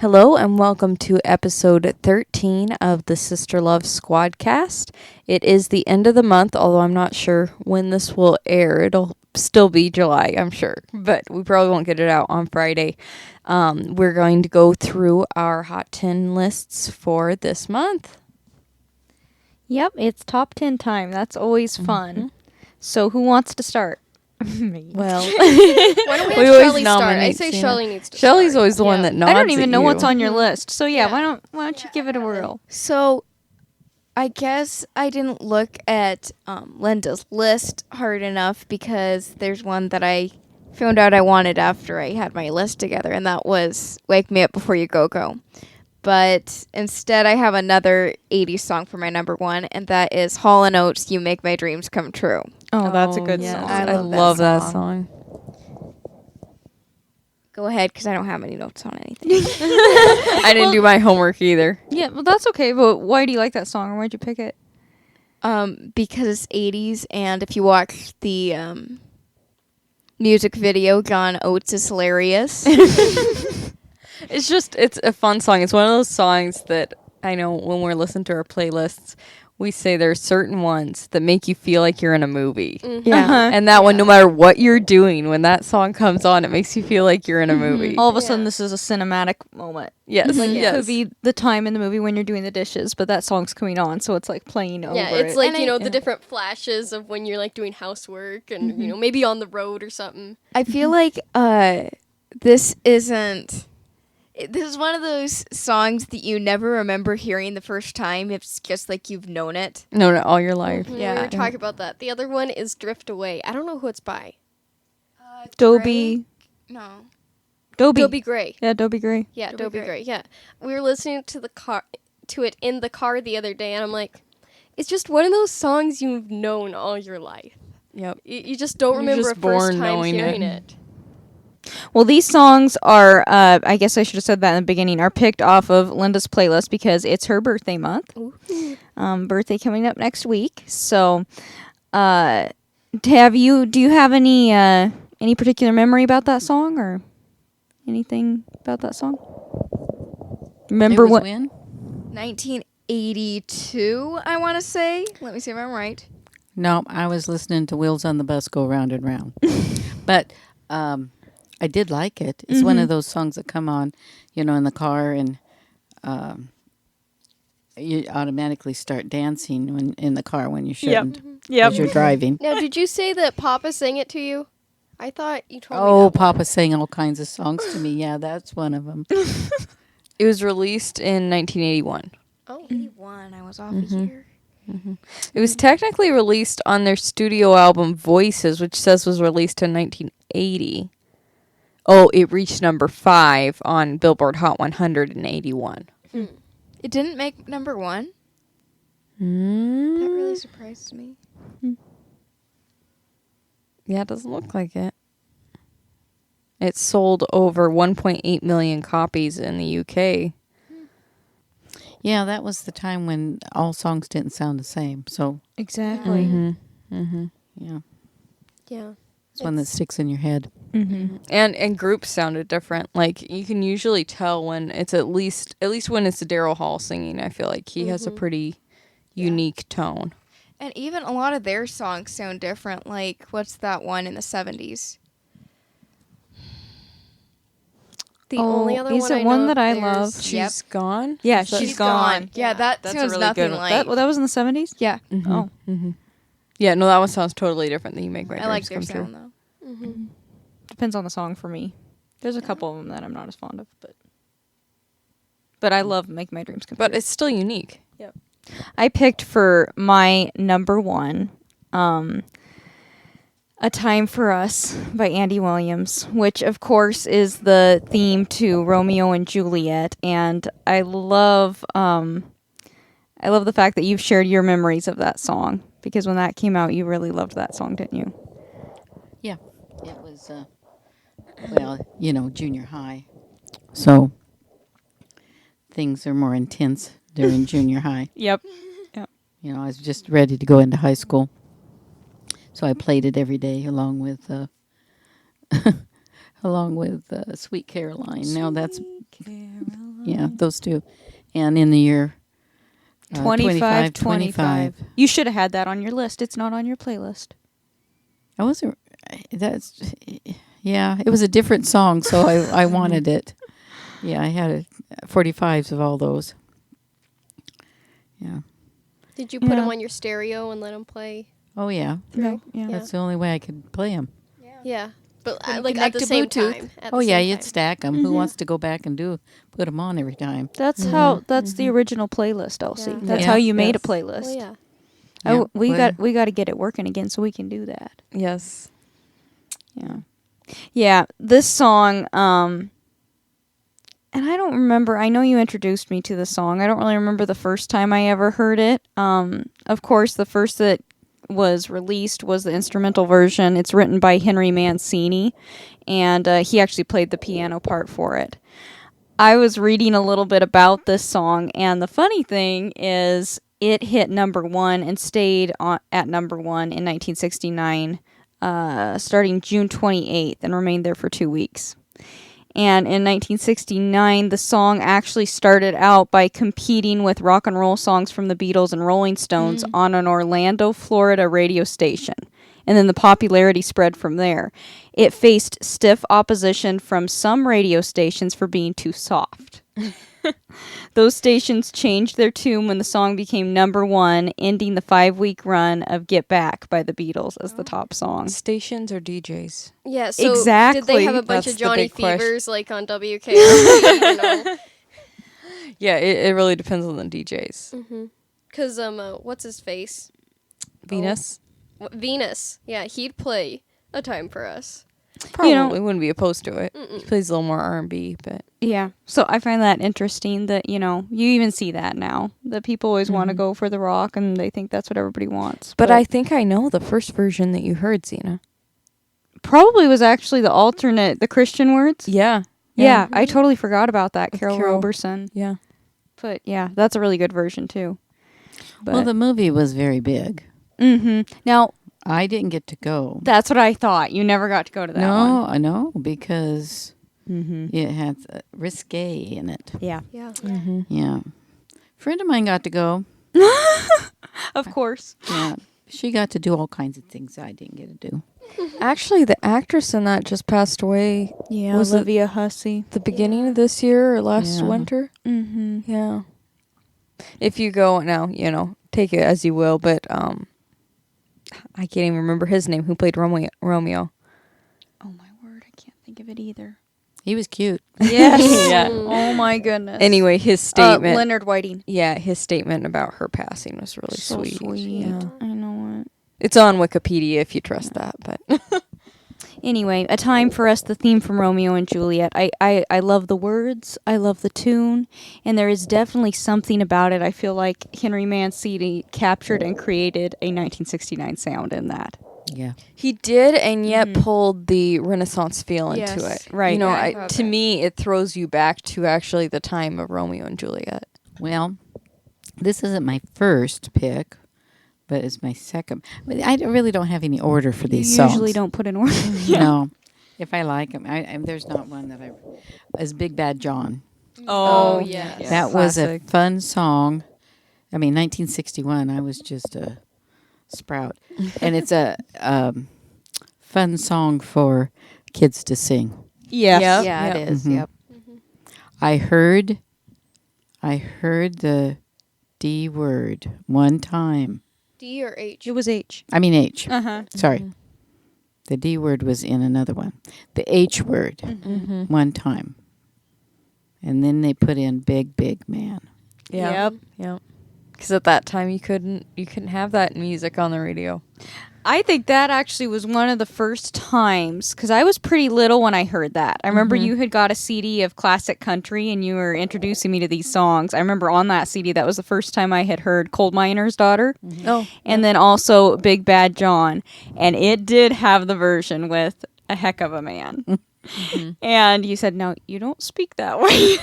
Hello and welcome to episode 13 of the Sister Love Squadcast. It is the end of the month, although I'm not sure when this will air. It'll still be July, I'm sure, but we probably won't get it out on Friday. We're going to go through our Hot 10 lists for this month. Yep, it's top 10 time. That's always fun. So who wants to start? Me. Well, Why don't we we have always Shelly start? I nominate say Cena. Shelly needs to Shelly's start. always the one that nods I don't even at know you. what's on your list. So Yeah. why don't you give it a whirl? So, I guess I didn't look at Linda's list hard enough because there's one that I found out I wanted after I had my list together, and that was Wake Me Up Before You Go Go. But instead, I have another 80s song for my number one, and that is Hall & Oates' You Make My Dreams Come True. Oh, that's a good yes. song. I love that song. Go ahead, because I don't have any notes on anything. I didn't do my homework either. Yeah, well, that's okay. But why do you like that song, or why'd you pick it? Because it's 80s, and if you watch the music video, John Oates is hilarious. It's a fun song. It's one of those songs that I know when we're listening to our playlists, we say there's certain ones that make you feel like you're in a movie. Yeah. And that one, no matter what you're doing, when that song comes on, it makes you feel like you're in a movie. All of a sudden, this is a cinematic moment. Yes, Like, yes. it could be the time in the movie when you're doing the dishes, but that song's coming on, so it's like playing over Yeah, it's it. like, And the different flashes of when you're like doing housework and, maybe on the road or something. I feel like this isn't. This is one of those songs that you never remember hearing the first time. It's just like you've known it. No, all your life. We Yeah. were talking about that. The other one is Drift Away. I don't know who it's by. Dobie. No. Dobie. Dobie Gray. Yeah, Dobie Gray. Yeah, Dobie Dobie Gray. Gray. Yeah. We were listening to it in the car the other day, and I'm like, it's just one of those songs you've known all your life. Yep. You just don't You're remember just a first born time knowing hearing it. it. Well, these songs are, I guess I should have said that in the beginning, are picked off of Linda's playlist because it's her birthday month. Birthday coming up next week. So, do you have any particular memory about that song or anything about that song? Remember It was what? when? 1982, I want to say. Let me see if I'm right. No, I was listening to Wheels on the Bus Go Round and Round. But I did like it. It's one of those songs that come on, in the car, and you automatically start dancing when in the car when you shouldn't. Yep. As you're driving. Now, did you say that Papa sang it to you? I thought you told me Oh, that Papa sang all kinds of songs to me. Yeah, that's one of them. It was released in 1981. Oh. 81, I was off a year. It was technically released on their studio album Voices, which says was released in 1980. Oh, it reached number 5 on Billboard Hot 100 in 81. It didn't make number one. That really surprised me. Yeah, it doesn't look like it. It sold over 1.8 million copies in the UK. Yeah, that was the time when all songs didn't sound the same. So, Exactly. yeah, Yeah. it's one that sticks in your head. And groups sounded different. Like you can usually tell when it's at least when it's Daryl Hall singing. I feel like he has a pretty unique tone. And even a lot of their songs sound different. Like, what's that one in the 70s? The only other is one it I one know that I there's- love? She's gone. Yeah, Is that- she's gone. Yeah, that That's a sounds really nothing good one. like. That was in the 70s? Yeah, Oh. Yeah, no, that one sounds totally different than You Make My I Dreams like their Come True. sound though. Depends on the song for me. There's a couple of them that I'm not as fond of, but I love Make My Dreams Come But True. it's still unique. I picked for my number one, A Time for Us by Andy Williams, which of course is the theme to Romeo and Juliet, and I love the fact that you've shared your memories of that song because when that came out, you really loved that song, didn't you? Yeah, it was, junior high. So things are more intense during junior high. Yep. I was just ready to go into high school. So I played it every day along with Sweet Caroline. Now that's Yeah, those two. And in the year 25. You should have had that on your list. It's not on your playlist. I wasn't. That's. Yeah, it was a different song, so I wanted it. Yeah, I had 45s of all those. Yeah. Did you put Yeah. them on your stereo and let them play? Oh yeah. Yeah. That's the only way I could play them. Yeah. But When you like at connect the to same Bluetooth. time. At Oh the yeah, same you'd time. stack them. Who wants to go back and put them on every time? That's how. That's the original playlist, Elsie. Yeah. That's Yeah. how you made a Yes. playlist. Well, yeah. Yeah, We well- got to get it working again so we can do that. Yes. Yeah. Yeah, this song and I don't remember. I know you introduced me to the song. I don't really remember the first time I ever heard it. Of course, the first that was released was the instrumental version. It's written by Henry Mancini, and he actually played the piano part for it. I was reading a little bit about this song, and the funny thing is it hit number one and stayed at number one in 1969, starting June 28th, and remained there for 2 weeks. And in 1969, the song actually started out by competing with rock and roll songs from the Beatles and Rolling Stones on an Orlando, Florida radio station. And then the popularity spread from there. It faced stiff opposition from some radio stations for being too soft. Those stations changed their tune when the song became number one, ending the 5-week run of Get Back by the Beatles as the top song. Stations or DJs? Yeah, so Exactly. did they have a bunch That's of the Johnny big question. Fevers like on WKRP? You know? Yeah, it really depends on the DJs. Because, what's his face? Venus Venus. Yeah, he'd play A Time for Us. probably wouldn't be opposed to it. He plays a little more R&B, but Yeah. So I find that interesting that, you even see that now. That people always want to go for the rock and they think that's what everybody wants. but I think I know the first version that you heard, Zena. probably was actually the alternate, the Christian words. Yeah. Yeah, I totally forgot about that. Carol Carol. Roberson. Yeah. But yeah, that's a really good version too. But, Well, the movie was very big. Now, I didn't get to go. that's what I thought. You never got to go to that No, one. I know because it had risque in it. Yeah. Yeah. Yeah, friend of mine got to go. Of course. Yeah, she got to do all kinds of things I didn't get to do. Actually, the actress in that just passed away Yeah, Was it- Olivia Hussey. the beginning of this year or last Yeah. winter. Mm-hmm. Yeah. If you go now, take it as you will, but I can't even remember his name. Who played Romeo? Oh my word, I can't think of it either. He was cute. Yes. Yeah. Oh my goodness. Anyway, his statement. Leonard Whiting. Yeah, his statement about her passing was really So sweet. Yeah. I know it. It's on Wikipedia if you trust that, but Anyway, A Time for Us, the theme from Romeo and Juliet. I love the words, I love the tune, and there is definitely something about it. I feel like Henry Mancini captured and created a 1969 sound in that. Yeah, he did, and yet pulled the Renaissance feel into Yes. it. Right. Yeah, I thought To that. me, it throws you back to actually the time of Romeo and Juliet. well, this isn't my first pick, but it's my second. But I really don't have any order for these You songs. usually don't put in order. No, if I like them, there's not one that as Big Bad John. Oh, yes. That was a Classic. fun song. I mean, 1961. I was just a sprout, and it's a fun song for kids to sing. Yes. Yep. Yeah, Yep. it is. Mhm. Yep. I heard the D word one time. D or H? It was H. I mean H. Uh-huh. Sorry. The D word was in another one. The H word one time. And then they put in big, big man. Yeah. Yep. Because at that time you couldn't have that music on the radio. I think that actually was one of the first times, because I was pretty little when I heard that. I remember you had got a CD of classic country and you were introducing me to these songs. I remember on that CD, that was the first time I had heard Coal Miner's Daughter. Oh, And then also Big Bad John. And it did have the version with A Heck of a Man. And you said, no, you don't speak that way.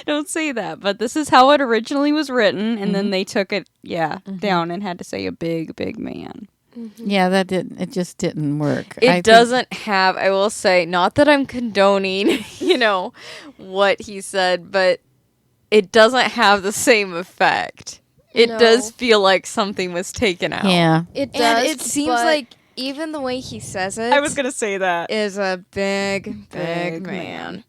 Don't say that. But this is how it originally was written. And then they took it, down and had to say a big, big man. Yeah, it just didn't work. it doesn't have. I will say, not that I'm condoning, what he said, but it doesn't have the same effect. It No. does feel like something was taken out. Yeah. It does. And it seems but like even the way he says it gonna say that. is a big, Big big man.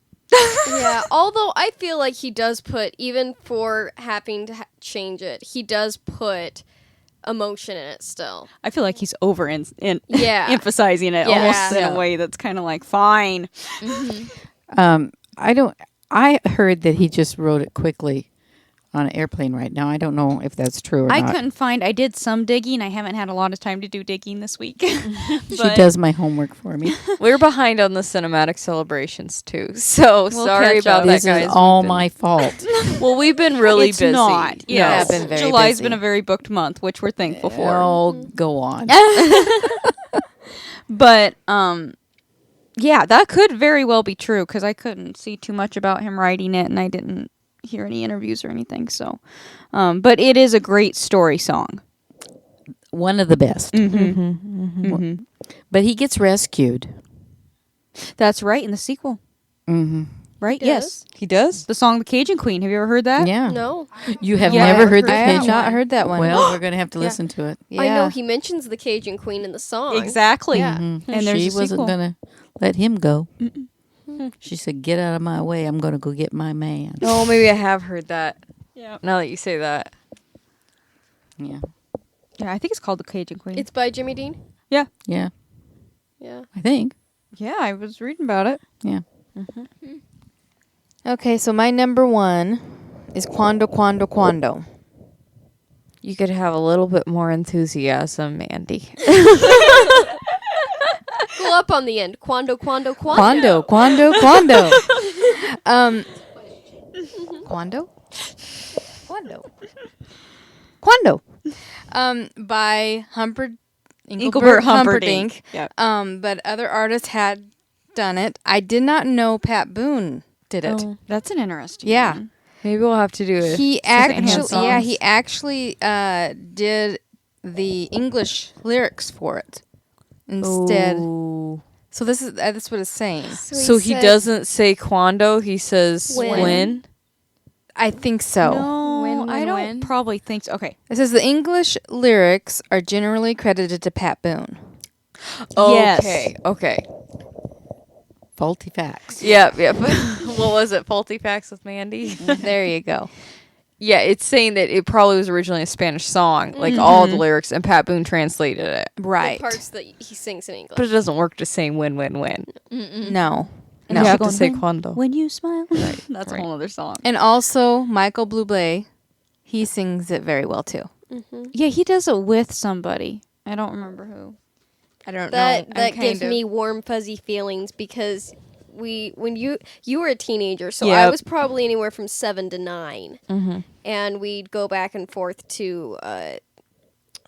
yeah. Although I feel like he does put, even for having to change it, he does put emotion in it still. I feel like he's over Yeah. emphasizing it Yeah. almost in Yeah. a way that's kind of like fine. I heard that he just wrote it quickly on an airplane right now. I don't know if that's true or I not. couldn't find. I did some digging. I haven't had a lot of time to do digging this week. She does my homework for me. We're behind on the cinematic celebrations too. So We'll sorry catch about up. that, This guys. is all We've been- my fault. Well, we've been really It's busy. not. Yeah, I've been very July's busy. been a very booked month, which we're thankful for. Oh, go on. But yeah, that could very well be true because I couldn't see too much about him writing it, and I didn't hear any interviews or anything. So, but it is a great story song. One of the best. But he gets rescued. That's right in the sequel, Mm-hmm. right? He Yes, He does? the song "The Cajun Queen." Have you ever heard that? Yeah. No. You have Yeah, never I've heard the I have pigeon? not heard that one. Well, we're going to have to listen to it. yeah. I know he mentions the Cajun Queen in the song. Exactly. Yeah. And there's she a wasn't sequel. going to let him go. She said, "Get out of my way. I'm going to go get my man." Oh, maybe I have heard that. Yeah. Now that you say that. Yeah. Yeah, I think it's called "The Cajun Queen." It's by Jimmy Dean? Yeah. Yeah. I think. Yeah, I was reading about it. Yeah. Okay, so my number one is Quando, Quando, Quando. You could have a little bit more enthusiasm, Mandy. Go up on the end. Quando, Quando, Quando. Quando, Quando, Quando. Quando? Quando. Quando. By Engelbert Humperdinck. Yep. But other artists had done it. I did not know Pat Boone did it. Oh. That's an interesting Yeah. one. Maybe we'll have to do it. He secondhand actually, yeah, songs. he actually did the English lyrics for it instead. Ooh. So this is that's what it's saying. So he said- doesn't say quando, he says When. when. I think so. No, When, I don't when? probably think so. Okay. It says the English lyrics are generally credited to Pat Boone. Yes. Okay. Okay. Faulty facts. Yep. Yep. What was it? Faulty facts with Mandy. There you go. Yeah, it's saying that it probably was originally a Spanish song, like all the lyrics, and Pat Boone translated it. Right. The parts that he sings in English. But it doesn't work to say when. No. You No. have to say quando. When you smile. That's right. a whole other song. And also Michael Bublé, he sings it very well too. Yeah, he does it with somebody. I don't remember who. I don't That know. that gives me warm fuzzy feelings because when you were a teenager, so I Yep. was probably anywhere from 7 to 9, Mm-hmm. and we'd go back and forth to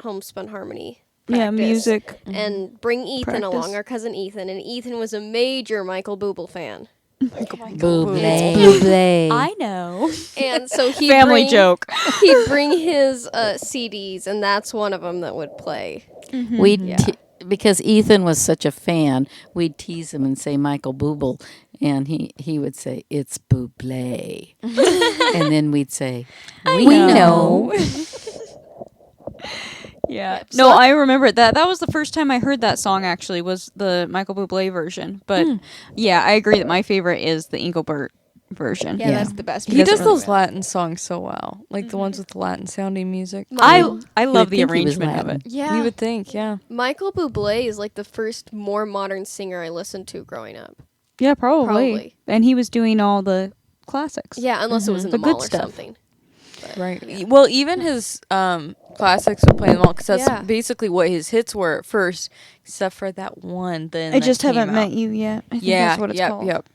Homespun Harmony. Yeah, practice music. and bring Ethan Practice. along, our cousin Ethan, and Ethan was a major Michael Bublé fan, Bublé. Bublé. I know. and so he Family joke. He'd bring his CDs, and that's one of them that would play. We'd because Ethan was such a fan, we'd tease him and say Michael Bublé, and he would say it's Bublé, and then we'd say we know. Yeah. No, I remember that. That was the first time I heard that song. Actually, was the Michael Bublé version. But yeah, I agree that my favorite is the Engelbert version. Yeah, that's the best. He does does it really those Latin songs so well, like the ones with the Latin sounding music. I would love the think he was arrangement of Latin. it. Yeah, You would think, yeah. Michael Bublé is like the first more modern singer I listened to growing up. Yeah, probably. Probably. And he was doing all the classics. Yeah, unless it was in The the, good mall or stuff. something. Right. Well, even his classics would play them all because that's Yeah. basically what his hits were at first, except for that one. Then I that just came haven't out. met you yet. I think Yeah, that's what it's yep, called. yep.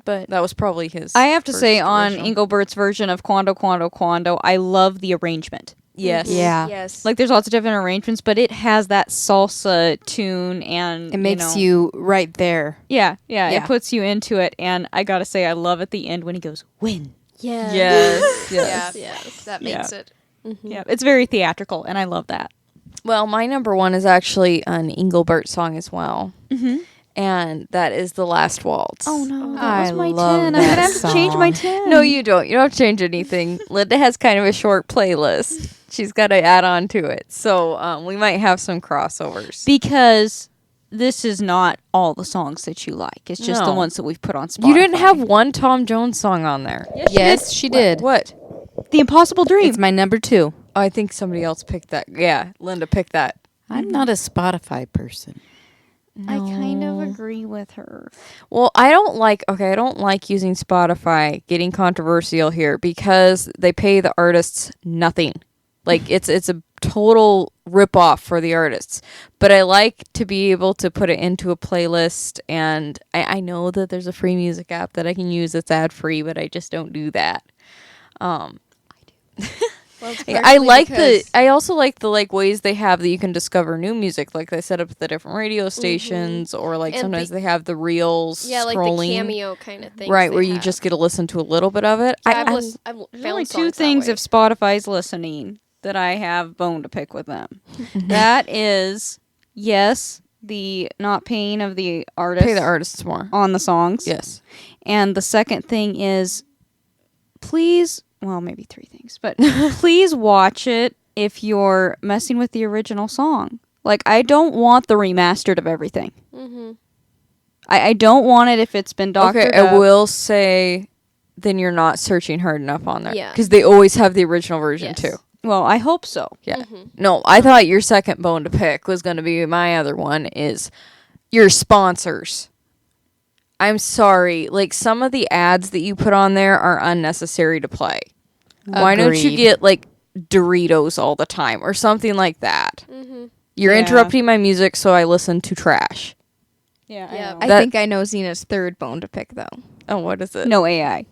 But That was probably his. I have to first say, on original. Engelbert's version of Quando, Quando, Quando, I love the arrangement. Yes. Yeah. Yes. Like, there's lots of different arrangements, but it has that salsa tune, and It makes know- you right there. yeah, Yeah. it puts you into it. And I gotta say, I love at the end when he goes, "Win." Yes. Yes. Yes. Yes. That Yeah. makes it. Yeah, it's very theatrical, and I love that. Well, my number one is actually an Engelbert song as well. and that is The Last Waltz. Oh no, that I was my love 10. I'm that gonna have to change my song. 10. No, you don't. You don't have to change anything. Linda has kind of a short playlist. She's got to add on to it. So we might have some crossovers. because this is not all the songs that you like. It's just the No. ones that we've put on Spotify. You didn't have one Tom Jones song on there. Yes, she did. What? The Impossible Dream. It's my number 2. Oh, I think somebody else picked that. Yeah, Linda picked that. I'm not a Spotify person. I kind of agree with her. Well, I don't like using Spotify, getting controversial here, because they pay the artists nothing. Like it's a total rip off for the artists. But I like to be able to put it into a playlist, and I know that there's a free music app that I can use that's ad free, but I just don't do that. I also like the ways they have that you can discover new music. Like they set up the different radio stations, or like And sometimes the- they have the reels Yeah, like scrolling. the cameo kind of thing. Right, where you just get to listen to a little bit of it. I've There's found only 2 songs that things way. if Spotify's listening that I have bone to pick with them. That is, yes, the not paying of the artist pay the artists more. on the songs. Yes. And the second thing is, please, well, maybe 3 things, but please watch it if you're messing with the original song. Like, I don't want the remastered of everything. Mm-hmm. I don't want it if it's been doctored Okay, up. I will say then you're not searching hard enough on there. Yeah. Because they always have the original version Yes. too. Well, I hope so. Yeah. No, I thought your second bone to pick was going to be my other one is your sponsors. I'm sorry. Like, some of the ads that you put on there are unnecessary to play. Why don't you Agreed. get, like, Doritos all the time or something like that? Mm-hmm. You're Yeah. interrupting my music, so I listen to trash. Yeah, Yeah. know. I That- think I know Zena's third bone to pick, though. Oh, what is it? No AI.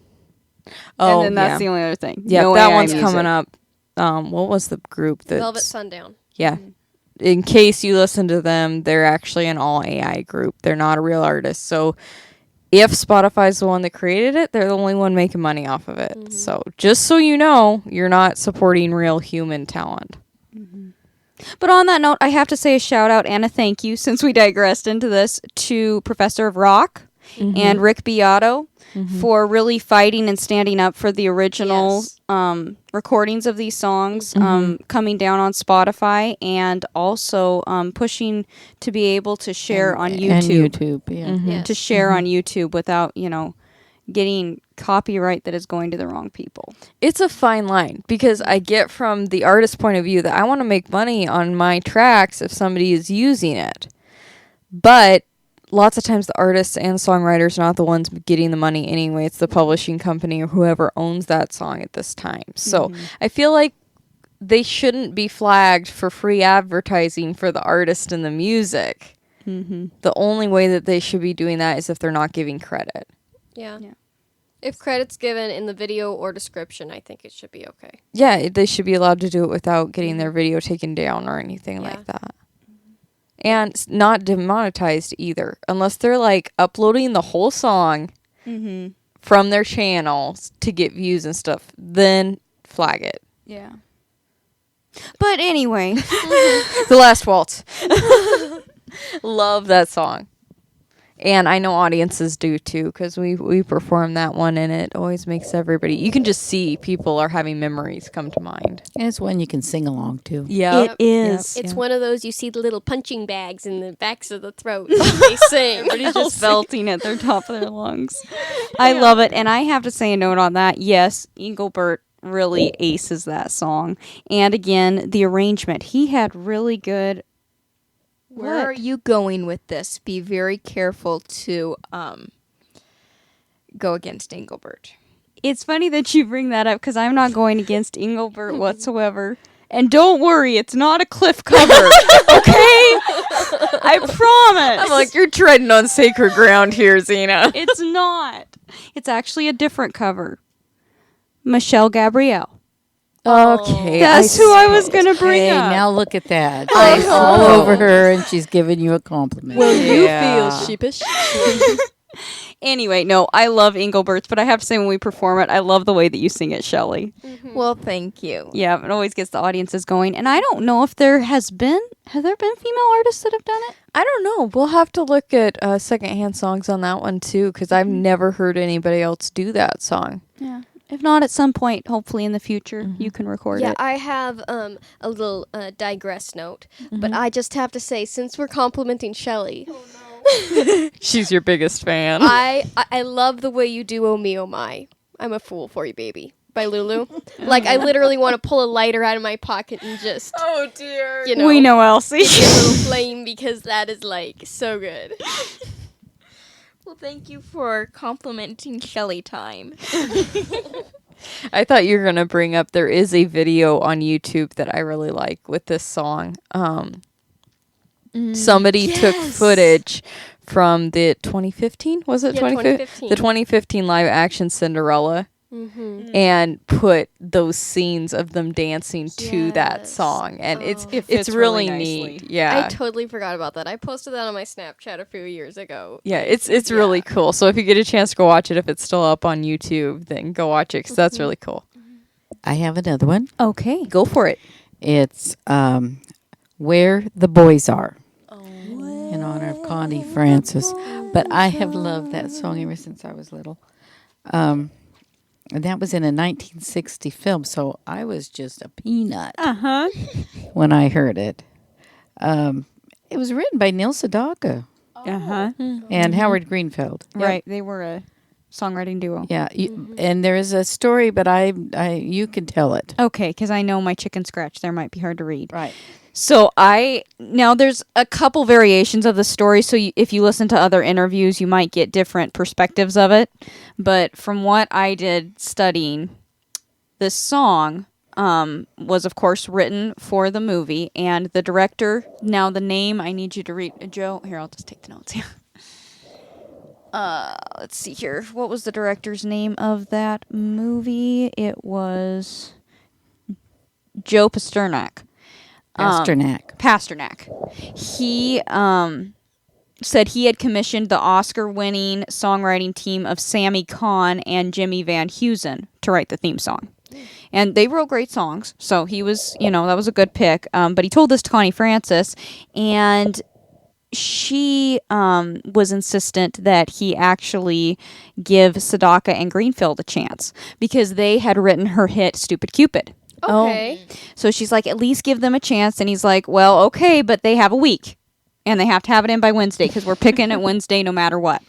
Oh, And then that's yeah. the only other thing. Yeah, no that AI one's music. coming up. What was the group that? Velvet Sundown. Yeah. In case you listen to them, they're actually an all AI group. They're not a real artist. So if Spotify's the one that created it, they're the only one making money off of it. So just so you know, you're not supporting real human talent. But on that note, I have to say a shout out and a thank you, since we digressed into this, to Professor of Rock and Rick Beato for really fighting and standing up for the original recordings of these songs coming down on Spotify, and also pushing to be able to share on YouTube. And YouTube, yeah. Yes. To share on YouTube without, getting copyright that is going to the wrong people. It's a fine line because I get from the artist's point of view that I want to make money on my tracks if somebody is using it. But lots of times the artists and songwriters are not the ones getting the money anyway. It's the publishing company or whoever owns that song at this time. So I feel like they shouldn't be flagged for free advertising for the artist and the music. The only way that they should be doing that is if they're not giving credit. Yeah. Yeah. If credit's given in the video or description, I think it should be okay. Yeah, they should be allowed to do it without getting their video taken down or anything Yeah. like that. And it's not demonetized either, unless they're like uploading the whole song from their channels to get views and stuff. Then flag it. Yeah. But anyway, The Last Waltz. Love that song. And I know audiences do too, because we perform that one, and it always makes everybody. You can just see people are having memories come to mind. And it's one you can sing along to. Yeah, it is. It's one of those you see the little punching bags in the backs of the throat. They sing. Everybody's just belting at their top of their lungs. I love it. And I have to say a note on that. Yes, Engelbert really aces that song. And again, the arrangement. He had really good... Where What? are you going with this? Be very careful to go against Engelbert. It's funny that you bring that up, because I'm not going against Engelbert whatsoever. And don't worry, it's not a Cliff cover. Okay? I promise. I'm like, you're treading on sacred ground here, Zena. It's not. It's actually a different cover. Michelle Gabrielle. Okay, That's who I was going to bring Hey, up. now look at that. She's all over her, and she's giving you a compliment. sheepish? Anyway, no, I love Engelbert's, but I have to say when we perform it, I love the way that you sing it, Shelley. Well, thank you. Yeah, it always gets the audiences going. And I don't know if there has been Have there been female artists that have done it? I don't know. We'll have to look at secondhand songs on that one too, because I've never heard anybody else do that song. Yeah. If not, at some point, hopefully in the future, you can record Yeah, it. I have a little digress note, but I just have to say, since we're complimenting Shelly, She's your biggest fan. I love the way you do "Oh Me Oh My." I'm a fool for you, baby, by Lulu. Like, I literally want to pull a lighter out of my pocket and just, Oh dear. you know, We know Elsie. get a little flame, because that is like so good. Well, thank you for complimenting Shelly time. I thought you were gonna bring up there is a video on YouTube that I really like with this song. Somebody took footage from the 2015, was it Yeah, 2015? The 2015 live action Cinderella, and put those scenes of them dancing to that Yes. song, and it's It fits really really neat. nicely. Yeah. I totally forgot about that. I posted that on my Snapchat a few years ago. Yeah, it's really cool. So if you get a chance to go watch it, if it's still up on YouTube, then go watch it because that's really cool. I have another one. Okay. Go for it. It's Where the Boys Are, in honor of Connie Francis. But I have loved that song ever since I was little. And that was in a 1960 film, so I was just a peanut Uh-huh. when I heard it. It was written by Neil Sedaka Uh-huh. and Howard Greenfield. Right. They were a songwriting duo. Yeah, and there is a story, but you can tell it. Okay, because I know my chicken scratch there might be hard to read. Right. So now there's a couple variations of the story. So if you listen to other interviews, you might get different perspectives of it. But from what I did studying, this song was of course written for the movie, and the director. Now the name I need you to read, Joe. Here, I'll just take the notes here. Let's see here. What was the director's name of that movie? It was Joe Pasternak. Pasternak. He said he had commissioned the Oscar-winning songwriting team of Sammy Kahn and Jimmy Van Heusen to write the theme song. And they wrote great songs, so he was, that was a good pick. But he told this to Connie Francis, and she was insistent that he actually give Sedaka and Greenfield a chance because they had written her hit Stupid Cupid. Okay. So she's like, at least give them a chance. And he's like, well, okay, but they have a week. And they have to have it in by Wednesday because we're picking it Wednesday no matter what.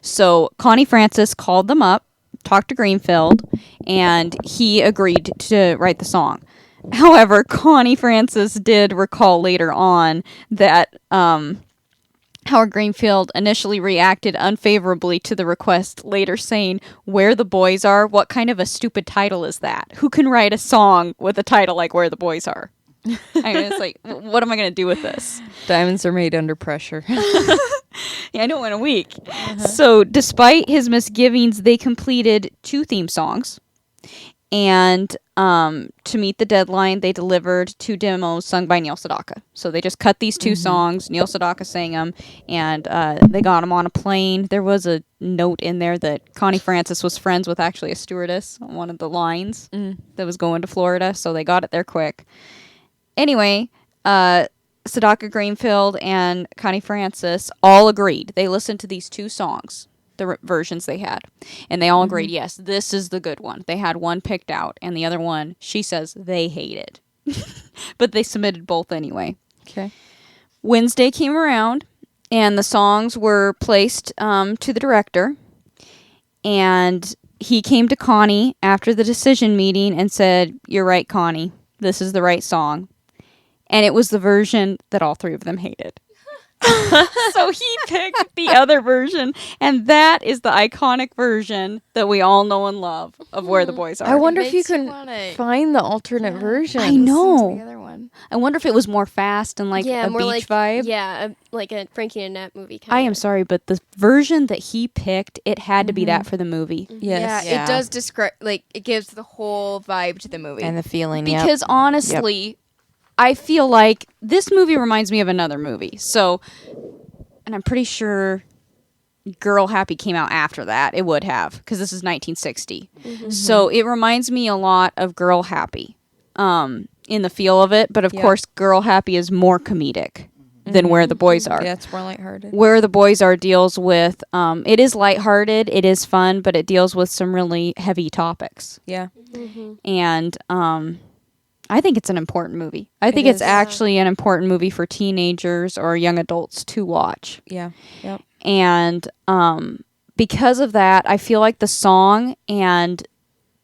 So Connie Francis called them up, talked to Greenfield, and he agreed to write the song. However, Connie Francis did recall later on that Howard Greenfield initially reacted unfavorably to the request, later saying, Where the Boys Are? What kind of a stupid title is that? Who can write a song with a title like Where the Boys Are? I mean, it's like, what am I going to do with this? Diamonds are made under pressure. Yeah, I know, in a week. So, despite his misgivings, they completed 2 theme songs. And to meet the deadline, they delivered 2 demos sung by Neil Sedaka. So they just cut these 2 songs. Neil Sedaka sang them, and they got them on a plane. There was a note in there that Connie Francis was friends with actually a stewardess on one of the lines that was going to Florida, so they got it there quick. Anyway, Sedaka, Greenfield, and Connie Francis all agreed. They listened to these 2 songs, the versions they had, and they all agreed, yes, this is the good one. They had one picked out, and the other one, she says, they hated. But they submitted both anyway. Okay. Wednesday came around, and the songs were placed to the director, and he came to Connie after the decision meeting and said, you're right, Connie, this is the right song. And it was the version that all 3 of them hated. So he picked the other version, and that is the iconic version that we all know and love of Where the Boys Are. I wonder if you makes you can wanna- find the alternate version. I know. The other one. I wonder if it was more fast and like a more beach like vibe. Yeah, like a Frankie and Annette movie. Kind I am sorry, but the version that he picked, it had to be that for the movie. Yes. Yeah, it does describe, like, it gives the whole vibe to the movie. And the feeling, Because honestly, I feel like this movie reminds me of another movie. So, and I'm pretty sure Girl Happy came out after that. It would have, because this is 1960. So it reminds me a lot of Girl Happy. In in the feel of it, but of course Girl Happy is more comedic than Where the Boys Are. Yeah, it's more lighthearted. Where the Boys Are deals with it is lighthearted, it is fun, but it deals with some really heavy topics. Yeah. And I think it's an important movie. I think it's actually an important movie for teenagers or young adults to watch. Yeah. Yep. And because of that, I feel like the song and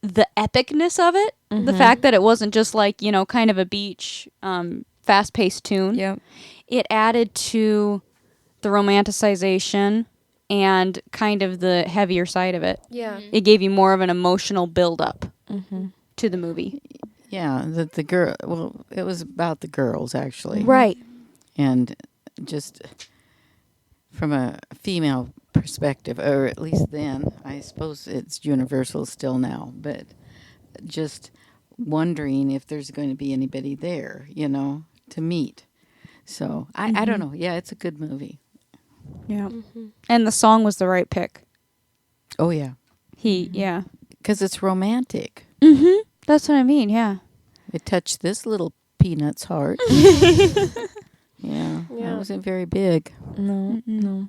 the epicness of it, the fact that it wasn't just like, you know, kind of a beach, fast-paced tune, Yep. it added to the romanticization and kind of the heavier side of it. Yeah. It gave you more of an emotional build-up to the movie. Yeah, the girl. Well, it was about the girls actually, Right. and just from a female perspective, or at least then, I suppose it's universal still now, but just wondering if there's going to be anybody there, you know, to meet. So I don't know. Yeah, it's a good movie. Yeah. And the song was the right pick. Oh yeah, Yeah. because it's romantic. That's what I mean, yeah. It touched this little peanut's heart. Yeah, that wasn't very big. No.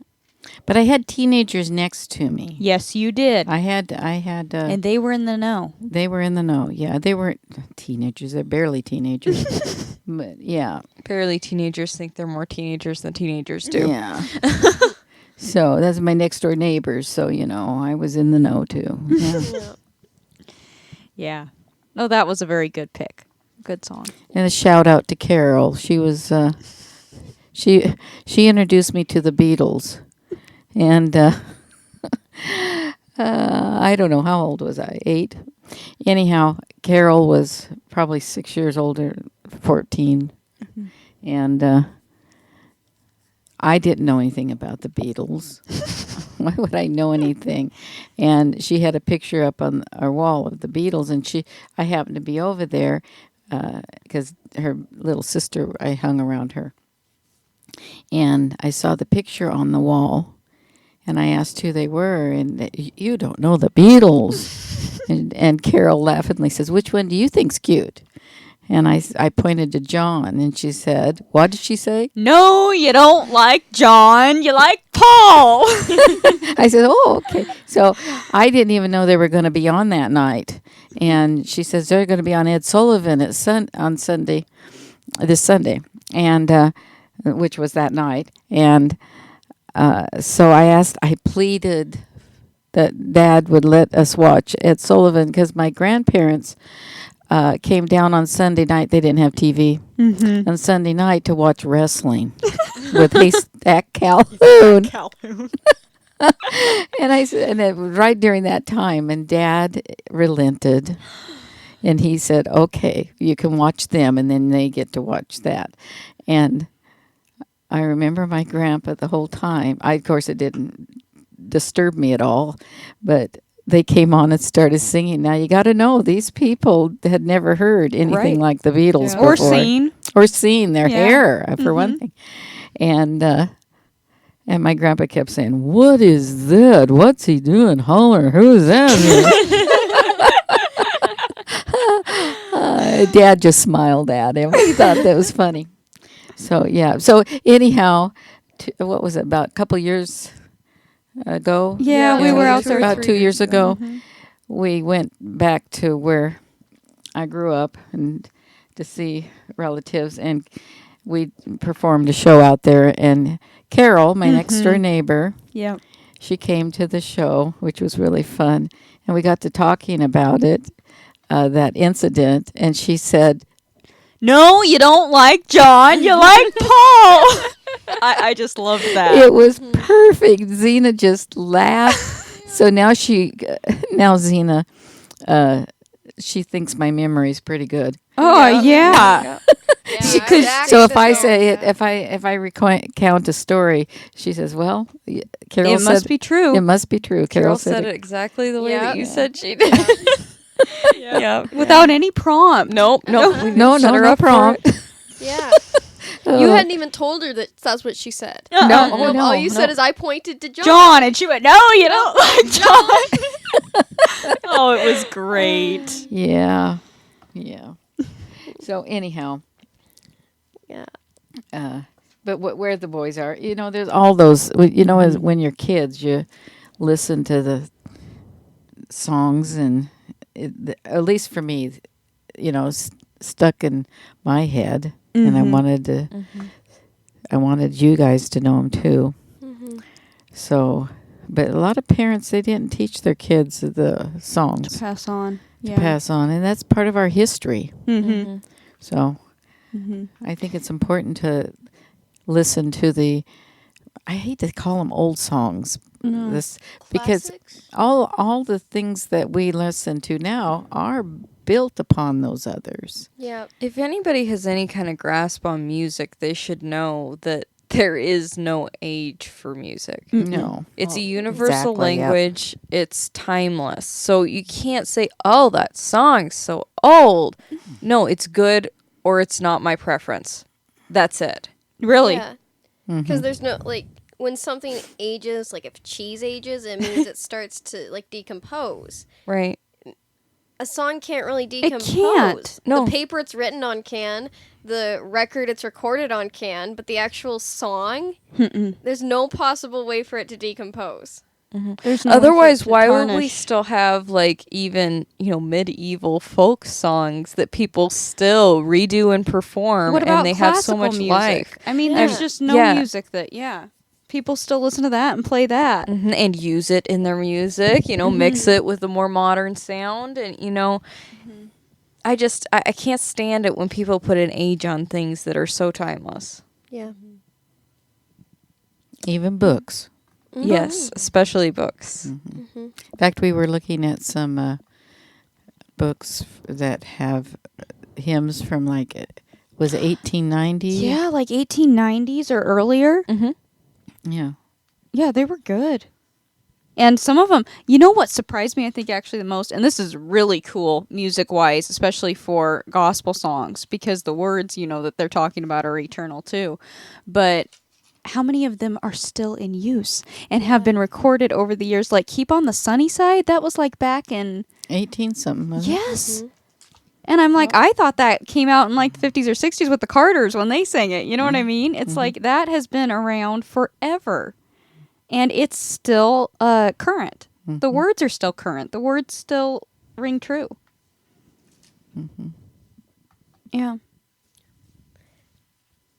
But I had teenagers next to me. Yes, you did. I had. And they were in the know. They were in the know. Yeah, they weren't teenagers. They're barely teenagers. But yeah, Barely teenagers think they're more teenagers than teenagers do. yeah. So that's my next door neighbors. So you know, I was in the know too. Yeah. Yeah. Oh, that was a very good pick. Good song. And a shout out to Carol. She was. She introduced me to the Beatles, and I don't know how old was I. 8. Anyhow, Carol was probably 6 years older, 14, and I didn't know anything about the Beatles. Why would I know anything? And she had a picture up on our wall of the Beatles, and I happened to be over there because her little sister, I hung around her. And I saw the picture on the wall, and I asked who they were, and you don't know the Beatles. and Carol laughingly says, "Which one do you think's cute?" And I pointed to John, and she said, what did she say? No, you don't like John. You like Paul. I said, oh, okay. So I didn't even know they were going to be on that night. And she says, they're going to be on Ed Sullivan on Sunday, this Sunday, and which was that night. And so I pleaded that Dad would let us watch Ed Sullivan because my grandparents came down on Sunday night. They didn't have TV on Sunday night to watch wrestling with Haystack Calhoun. And I said, and it was right during that time, and Dad relented, and he said, "Okay, you can watch them, and then they get to watch that." And I remember my grandpa the whole time. Of course, it didn't disturb me at all, but they came on and started singing. Now, you got to know, these people had never heard anything like the Beatles before. Or seen their hair, for one thing. And my grandpa kept saying, what is that? What's he doing? Holler, who's that? Dad just smiled at him. He thought that was funny. So, yeah. So, anyhow, what was it, about a couple years ago? Yeah, we were out there about 2 years ago. We went back to where I grew up and to see relatives, and we performed a show out there. And Carol, my next door neighbor, she came to the show, which was really fun, and we got to talking about it, that incident, and she said, no, you don't like John, you like Paul. I just loved that. It was perfect. Zena just laughed. So now Zena, she thinks my memory is pretty good. Oh, yeah. So if I say it, if I recount a story, she says, "Well, Carol it said must be true. It must be true." Carol said it exactly the way that you said she did. Yeah. Without any prompt. Nope. No prompt. Yeah. You hadn't even told her that that's what she said. No, All you said is I pointed to John. John, and she went, no, you don't like John. Oh, it was great. Yeah. So anyhow, Yeah. but where the boys are, there's all those. As when you're kids, you listen to the songs, and at least for me, stuck in my head, and I wanted to. I wanted you guys to know them too. So, but a lot of parents, they didn't teach their kids the songs To pass on. to pass on, and that's part of our history. Mm-hmm. So, I think it's important to listen to I hate to call them old songs, because Classics. all the things that we listen to now are built upon those others. Yeah. If anybody has any kind of grasp on music, they should know that there is no age for music. No, It's a universal exactly, yep. language. It's timeless. So you can't say, "Oh, that song's so old." No, it's good or it's not my preference. That's it. Really? Yeah. Because there's no, like, when something ages, like if cheese ages, it means it starts to, like, decompose. Right. A song can't really decompose. can't. No. The paper it's written on can, the record it's recorded on can, but the actual song, there's no possible way for it to decompose. There's no way for Otherwise, it to why would we tarnish. still have like even medieval folk songs that people still redo and perform, What about and they have so classical much music? life? I mean, Yeah. there's just no Yeah. music that, people still listen to that and play that. And use it in their music, mix it with a more modern sound, and I can't stand it when people put an age on things that are so timeless. Yeah. Even books. Yes, especially books. In fact, we were looking at some books that have hymns from was it 1890? Yeah, like 1890s or earlier. Yeah. Yeah, they were good. And some of them, you know what surprised me, I think, actually the most, and this is really cool music-wise, especially for gospel songs, because the words, that they're talking about are eternal too. But how many of them are still in use and have been recorded over the years? Like Keep on the Sunny Side, that was like back in... 18 something. wasn't it? Yes. And I'm like, I thought that came out in like the 50s or 60s with the Carters when they sang it. You know what I mean? It's like that has been around forever. And it's still current. The words are still current. The words still ring true. Yeah.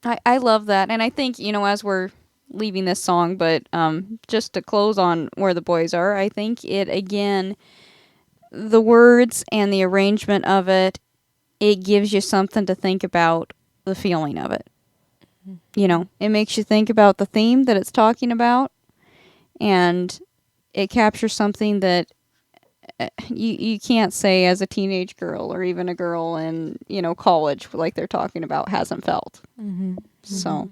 I love that. And I think, as we're leaving this song, but just to close on Where the Boys Are, I think it, again, the words and the arrangement of it, it gives you something to think about the feeling of it. It makes you think about the theme that it's talking about, and it captures something that you can't say as a teenage girl or even a girl in, college, like they're talking about, hasn't felt. So.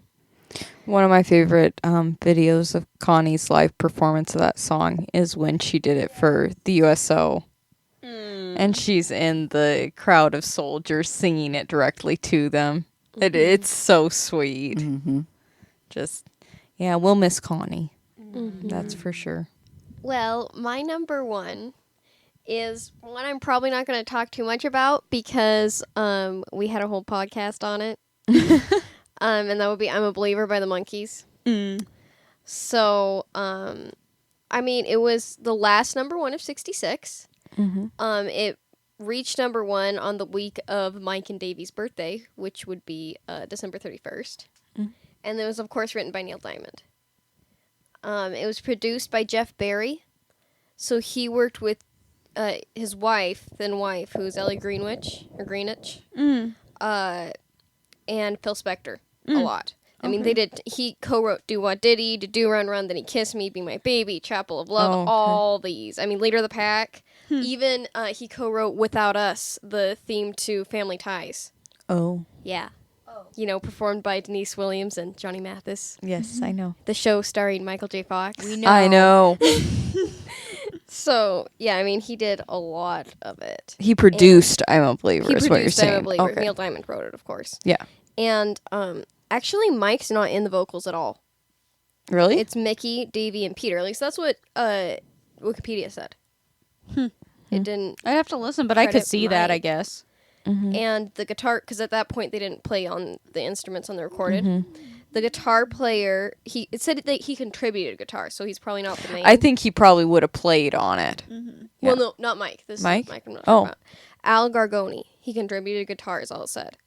One of my favorite videos of Connie's live performance of that song is when she did it for the USO. And she's in the crowd of soldiers singing it directly to them. It's so sweet. We'll miss Connie. That's for sure. Well, my number one is one I'm probably not going to talk too much about because we had a whole podcast on it. And that would be I'm a Believer by the Monkees. So, it was the last number one of 66. It reached number one on the week of Mike and Davey's birthday, which would be December 31st. And it was, of course, written by Neil Diamond. It was produced by Jeff Barry. So he worked with his then wife, who's Ellie Greenwich, and Phil Spector a lot. He co-wrote Do What Diddy, Do Run Run, Then He Kissed Me, Be My Baby, Chapel of Love, all these. Leader of the Pack. Even he co-wrote Without Us, the theme to Family Ties. Oh. Yeah. Performed by Denise Williams and Johnny Mathis. Yes, I know. The show starring Michael J. Fox. We know. I know. So, he did a lot of it. He produced I'm a Believer He is what you're produced I'm saying. a Believer. Okay. Neil Diamond wrote it, of course. Yeah. And actually, Mike's not in the vocals at all. Really? It's Mickey, Davey, and Peter. At least that's what Wikipedia said. It didn't. I'd have to listen, but I could Credit see that, I Mike. guess. and the guitar, because at that point they didn't play on the instruments on the recorded. The guitar player, it said that he contributed guitar, so he's probably not the main. I think he probably would have played on it. Well, no, not Mike. This Mike? is Mike. I'm not Oh. talking about. Al Gargoni. He contributed guitar, is all it said.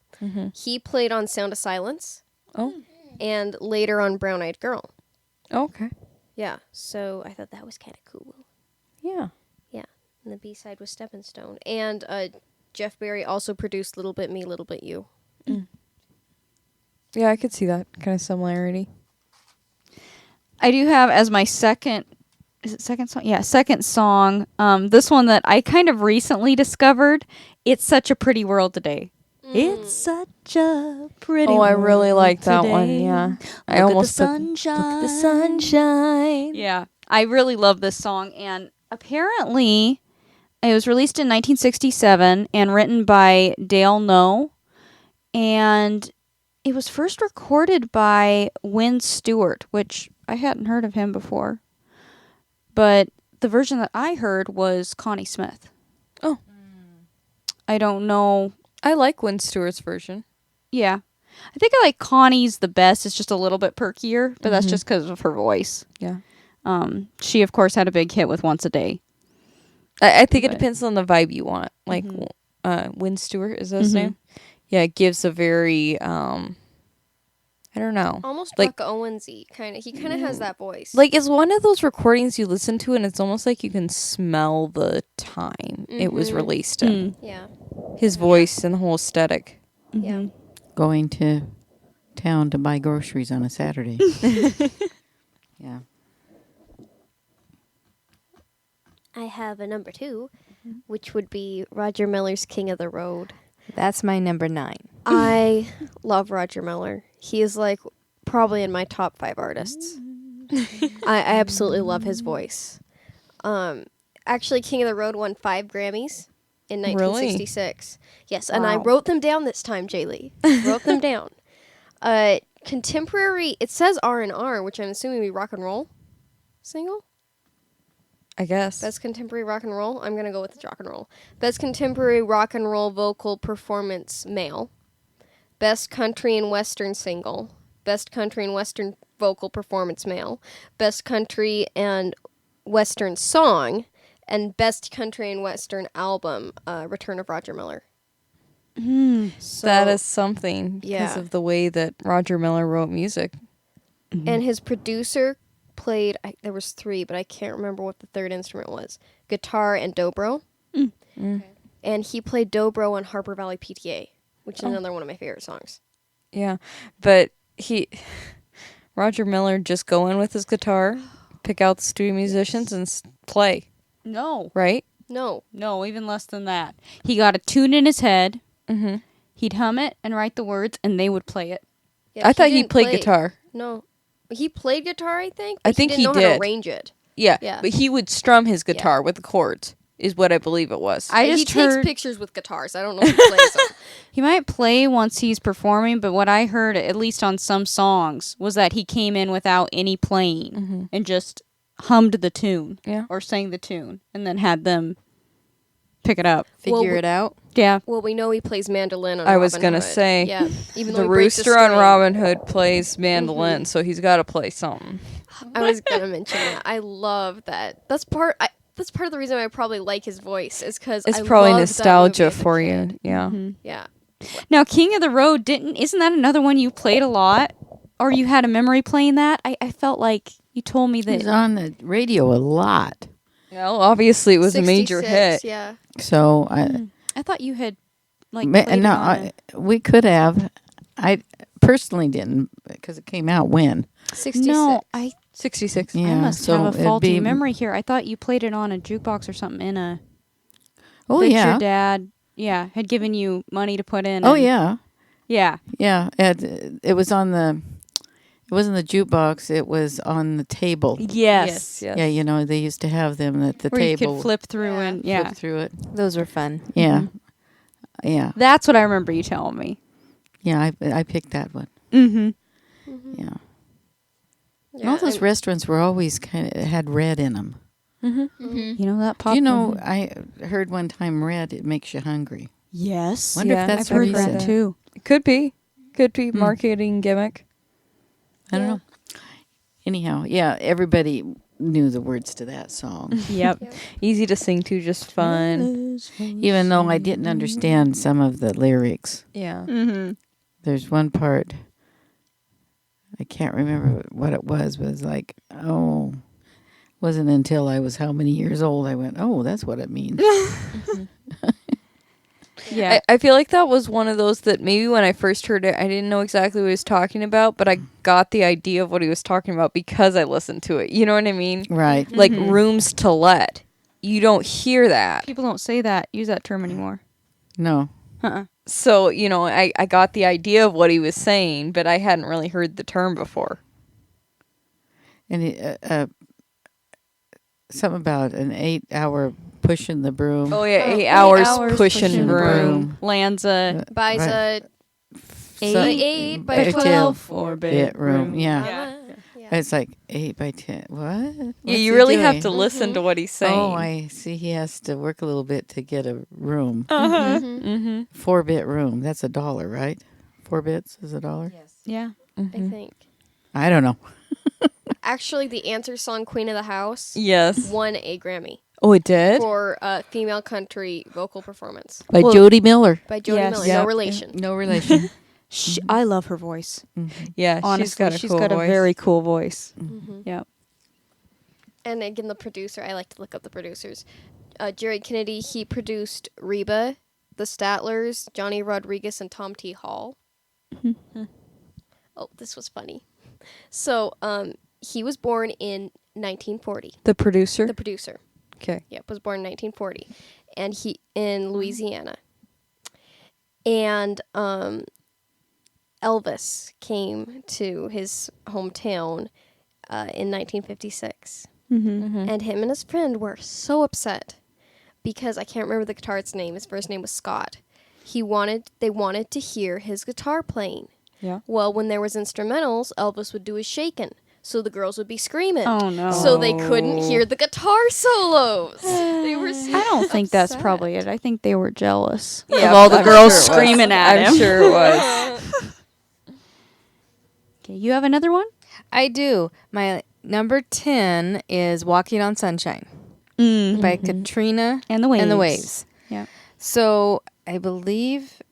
He played on Sound of Silence. Oh. And later on Brown Eyed Girl. Okay. Yeah, so I thought that was kind of cool. Yeah. Yeah, and the B-side was Stepping Stone. And Jeff Berry also produced Little Bit Me, Little Bit You. Yeah, I could see that kind of similarity. I do have as my second. Is it second song? Yeah, second song. This one that I kind of recently discovered. It's Such a Pretty World Today. It's such a pretty. Oh, I really world like that one. today. Yeah. I Look almost at the took- sunshine. Look at the sunshine. Yeah, I really love this song, and apparently, it was released in 1967 and written by Dale No, and it was first recorded by Wynn Stewart, which I hadn't heard of him before. But the version that I heard was Connie Smith. Oh. I don't know. I like Wynn Stewart's version. Yeah. I think I like Connie's the best. It's just a little bit perkier, but that's just because of her voice. Yeah. She, of course, had a big hit with Once a Day. I think it But- depends on the vibe you want. Like, Wynn Stewart, is that his name? Yeah, it gives a very, I don't know. Almost Like- Buck Owens-y, kind of. He kind of has that voice. Like, it's one of those recordings you listen to and it's almost like you can smell the time it was released in. Yeah. His voice and the whole aesthetic. Yeah. Going to town to buy groceries on a Saturday. Yeah. I have a number 2, which would be Roger Miller's King of the Road. That's my number 9. I love Roger Miller. He is like probably in my top 5 artists. I absolutely love his voice. Actually, King of the Road won 5 Grammys in 1966. Yes, and I Wow. wrote them down this time, Jaylee. Wrote them down. Contemporary. It says R&R, which I'm assuming would be rock and roll single. I guess. Best contemporary rock and roll. I'm gonna go with rock and roll. Best contemporary rock and roll vocal performance male. Best country and western single. Best country and western vocal performance male. Best country and western song, and best country and western album. Return of Roger Miller. So, that is something because Yeah. of the way that Roger Miller wrote music. and his producer played. There was 3, but I can't remember what the third instrument was. Guitar and dobro. And he played dobro on Harper Valley PTA, which is another one of my favorite songs. Yeah. But Roger Miller just go in with his guitar, pick out the studio musicians and play, No. right? No, No, even less than that. He got a tune in his head. Mm-hmm. He'd hum it and write the words, and they would play it. yeah, I thought he didn't played play- guitar. No, he played guitar. I think. I but think he he didn't know how to did. arrange it. Yeah. Yeah. But he would strum his guitar with the chords, is what I believe it was. I he just takes heard pictures with guitars. I don't know if he plays them. he might play once he's performing, but what I heard, at least on some songs, was that he came in without any playing and just hummed the tune Yeah. or sang the tune and then had them pick it up. Figure it out. Yeah. Well, we know he plays mandolin on I was Robin gonna Hood. say, yeah. Even though The he breaks a rooster on string. Robin Hood plays mandolin, so he's got to play something. I was gonna mention that. I love that. That's part. That's part of the reason I probably like his voice is because It's probably loved that nostalgia movie as a for kid. you. Yeah. Yeah. Now, King of the Road isn't that another one you played a lot? Or you had a memory playing that? I felt like you told me It was that. on the radio a lot. Well, obviously it was a major 66, hit. Yeah. So I thought you had like Ma- played it no, on we could have. I personally didn't because it came out when. 66. No, I 66. Yeah, I must so have a it'd faulty be- memory here. I thought you played it on a jukebox or something in a. Oh that yeah. Your dad, had given you money to put in. Oh and- yeah. Yeah. Yeah. It was on the. It wasn't the jukebox. It was on the table. Yes. Yes. Yeah, you know they used to have them at the Where you table. could flip through and flip through it. Those were fun. Yeah. Yeah. That's what I remember you telling me. Yeah. I picked that one. Mm-hmm. Yeah. And Yeah, all those I'm- restaurants were always kind of had red in them. You know that Do pop. you know? I heard one time red it makes you hungry. Yes. Wonder if Yeah, that's I've what heard he that said. too. Could be marketing gimmick. I don't know. Anyhow, yeah, everybody knew the words to that song. Yep. Easy to sing to, just fun. Even though I didn't understand some of the lyrics. Yeah. Mm-hmm. There's one part, I can't remember what it was, but it's like, oh, wasn't until I was how many years old I went, oh, that's what it means. Yeah. I feel like that was one of those that maybe when I first heard it, I didn't know exactly what he was talking about, but I got the idea of what he was talking about because I listened to it. You know what I mean? Right. Like rooms to let. You don't hear that. People don't use that term anymore. No. Uh-uh. So, I got the idea of what he was saying, but I hadn't really heard the term before. And something about an 8-hour pushing the broom. Oh, yeah, 8 8 hours, hours pushing pushing broom. Lanza. Buys Right. a So- 8 by by 12 4-bit room. Yeah. Yeah. It's like 8 by 10. What? Yeah, What's you he really have doing? to listen to what he's saying. Oh, I see. He has to work a little bit to get a room. Uh-huh. Mm-hmm. 4-bit room. That's $1, right? 4 bits is $1? Yeah. I think. I don't know. Actually, the answer song "Queen of the House" Yes. won a Grammy Oh, it did? for female country vocal performance By Well- Jody Miller. by Jody Yes. Miller. Yep. No relation. No relation. I love her voice. Yeah, Honestly, she's got a cool voice. very cool voice. Mm-hmm. Yep. And again, the producer. I like to look up the producers. Jerry Kennedy. He produced Reba, the Statlers, Johnny Rodriguez, and Tom T. Hall. Oh, this was funny. So, he was born in 1940. The producer? The producer. Okay. Yep, was born in 1940, and he in Louisiana. And Elvis came to his hometown in 1956, and him and his friend were so upset because I can't remember the guitarist's name. His first name was Scott. They wanted to hear his guitar playing. Yeah. Well, when there was instrumentals, Elvis would do his shaking. So the girls would be screaming. Oh no. So they couldn't hear the guitar solos. They were so I don't think that's upset. probably it. I think they were jealous Yeah, of all the I'm girls sure it was. screaming at him. I'm sure it was. Okay, you have another one? I do. My number 10 is Walking on Sunshine by Katrina And the Waves. and the Waves. Yeah. So I believe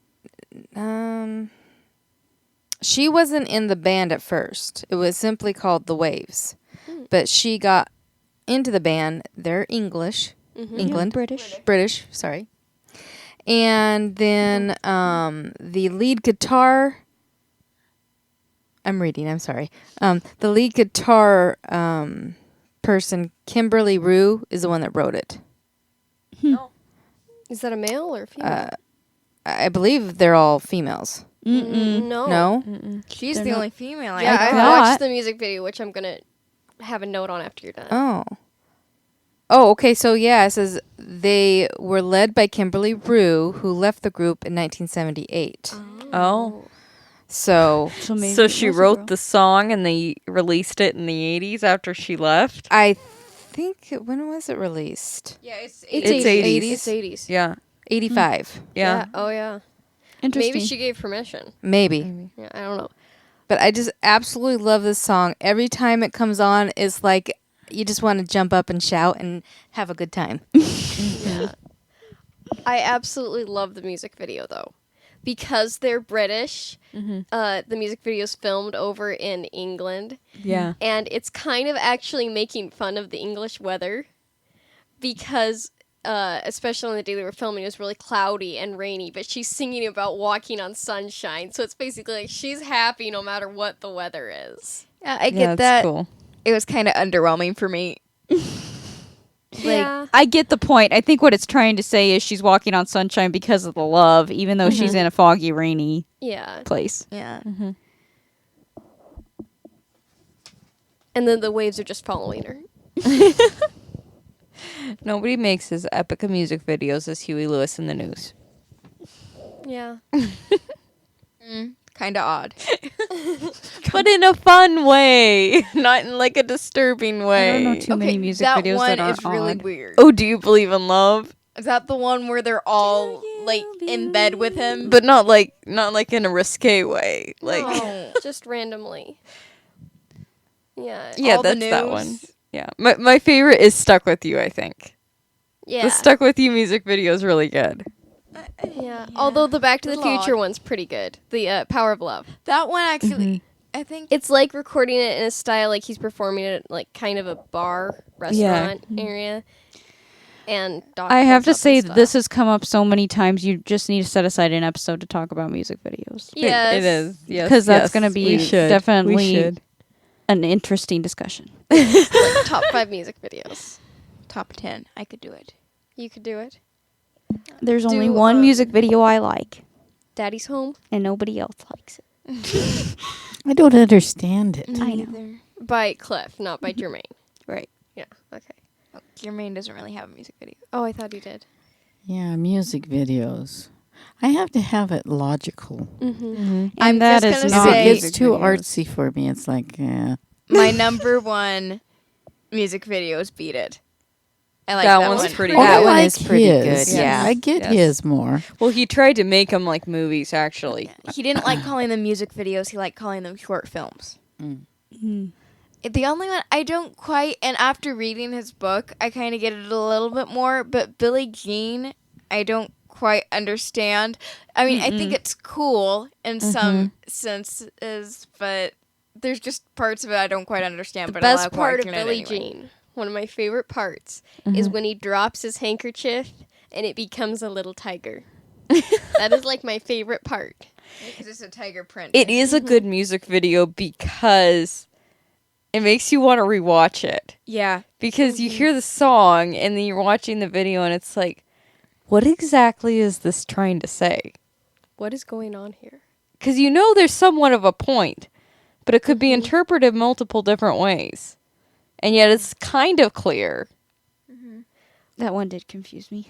she wasn't in the band at first. It was simply called The Waves. But she got into the band. They're English. England. British, sorry. And then the lead guitar... I'm sorry. The lead guitar person, Kimberly Rue, is the one that wrote it. Is that a male or a female? I believe they're all females. No. No? She's They're the not- only female I Yeah, I thought- watched the music video, which I'm gonna have a note on after you're done. Oh. Oh, okay. So, yeah, it says they were led by Kimberly Rue, who left the group in 1978. Oh. So, maybe So it she was a wrote girl. the song and they released it in the 80s after she left? I think, when was it released? Yeah, it's It's 80s. It's 80s. Yeah. 85. Yeah. Oh yeah. Interesting. Maybe she gave permission. Maybe. Yeah, I don't know. But I just absolutely love this song. Every time it comes on, it's like you just want to jump up and shout and have a good time. I absolutely love the music video though, because they're British. The music video is filmed over in England, Yeah. and it's kind of actually making fun of the English weather, because especially on the day they were filming, it was really cloudy and rainy. But she's singing about walking on sunshine, so it's basically like she's happy no matter what the weather is. Yeah, I Yeah, get it's that. cool. It was kind of underwhelming for me. Yeah. I get the point. I think what it's trying to say is she's walking on sunshine because of the love, even though she's in a foggy, rainy Yeah. place. Yeah. And then the waves are just following her. Nobody makes as epic of music videos as Huey Lewis in the News. Yeah. Kind of odd. But in a fun way, not in like a disturbing I way. don't know too many music that videos one that aren't is really odd. weird. Oh, do you believe in love? Is that the one where they're all like in bed with him. But not like in a risque way. Like No, just randomly. Yeah. yeah, all the that's that news. one. Yeah. My favorite is Stuck With You, I think. Yeah. The Stuck With You music video is really good. Yeah. Although the Back to the Little odd. Future one's pretty good. The Power of Love. That one actually, I think It's like recording it in a style like he's performing it at like kind of a bar restaurant area. And Doc I have comes to up say and that stuff. this has come up so many times. You just need to set aside an episode to talk about music videos. Yes. It is. Yes. Because that's yes, going to we be should. definitely We should. an interesting discussion. Like top 5 music videos. top 10. I could do it. You could do it. There's only Do, one music video I like, Daddy's Home and nobody else likes it. I don't understand it. I know. by Cliff, not by Jermaine. Right. Yeah. Okay. Jermaine doesn't really have a music video. Oh, I thought he did. Yeah, music videos. I have to have it logical. And I'm that just is gonna not If say- it music gets too videos. artsy for me, it's like, My number 1 music videos beat it. I like That that, one's one. pretty Oh, good. I That like one is pretty his. good, Yeah, yes. I get Yes. his more. Well, he tried to make them like movies, actually. He didn't like calling them music videos. He liked calling them short films. Mm. The only one I don't quite, and after reading his book, I kind of get it a little bit more, but Billie Jean, I don't quite understand. I mean, I think it's cool in some senses, but there's just parts of it I don't quite understand. The but I best like part of watching it Billie anyway. Jean, one of my favorite parts, is when he drops his handkerchief and it becomes a little tiger. That is like my favorite part. Because it's a tiger print. It is a good music video because it makes you want to rewatch it. Yeah. Because you hear the song and then you're watching the video and it's like, what exactly is this trying to say? What is going on here? Because you know there's somewhat of a point, but it could be interpreted multiple different ways. And yet it's kind of clear. That one did confuse me.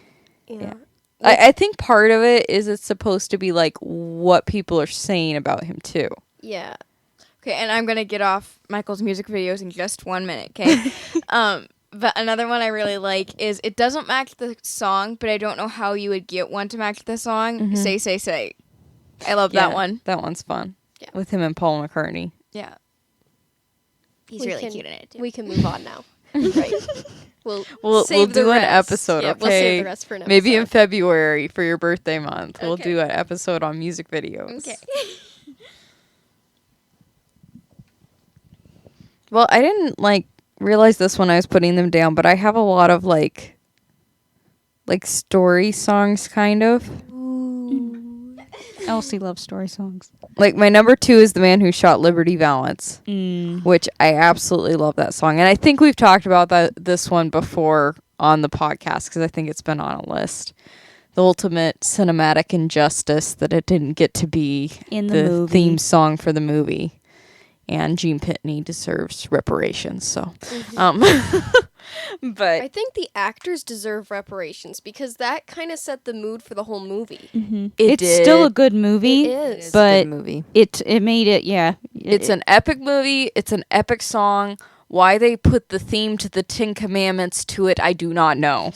Yeah. I think part of it is it's supposed to be like what people are saying about him too. Yeah. Okay, and I'm gonna get off Michael's music videos in just 1 minute, okay? But another one I really like is it doesn't match the song, but I don't know how you would get one to match the song. Say, say, say. I love that one. That one's fun. Yeah. With him and Paul McCartney. Yeah. He's We really can- cute in it too. We can move on now. Right. We'll save the do an rest. episode, Yeah, okay? we'll save the rest for an Maybe in episode. February for your birthday month. We'll Okay. do an episode on music videos. Okay. Well, I didn't realize this when I was putting them down, but I have a lot of like story songs kind of. Elsie loves story songs. Like my number 2 is The Man Who Shot Liberty Valance, Mm. which I absolutely love that song. And I think we've talked about this one before on the podcast because I think it's been on a list. The ultimate cinematic injustice that it didn't get to be In the movie. theme song for the movie. And Gene Pitney deserves reparations. So, but I think the actors deserve reparations because that kind of set the mood for the whole movie. it It's still a did. good movie. It is. But movie. it made it, yeah. It's an epic movie. It's an epic song. Why they put the theme to the 10 Commandments to it, I do not know.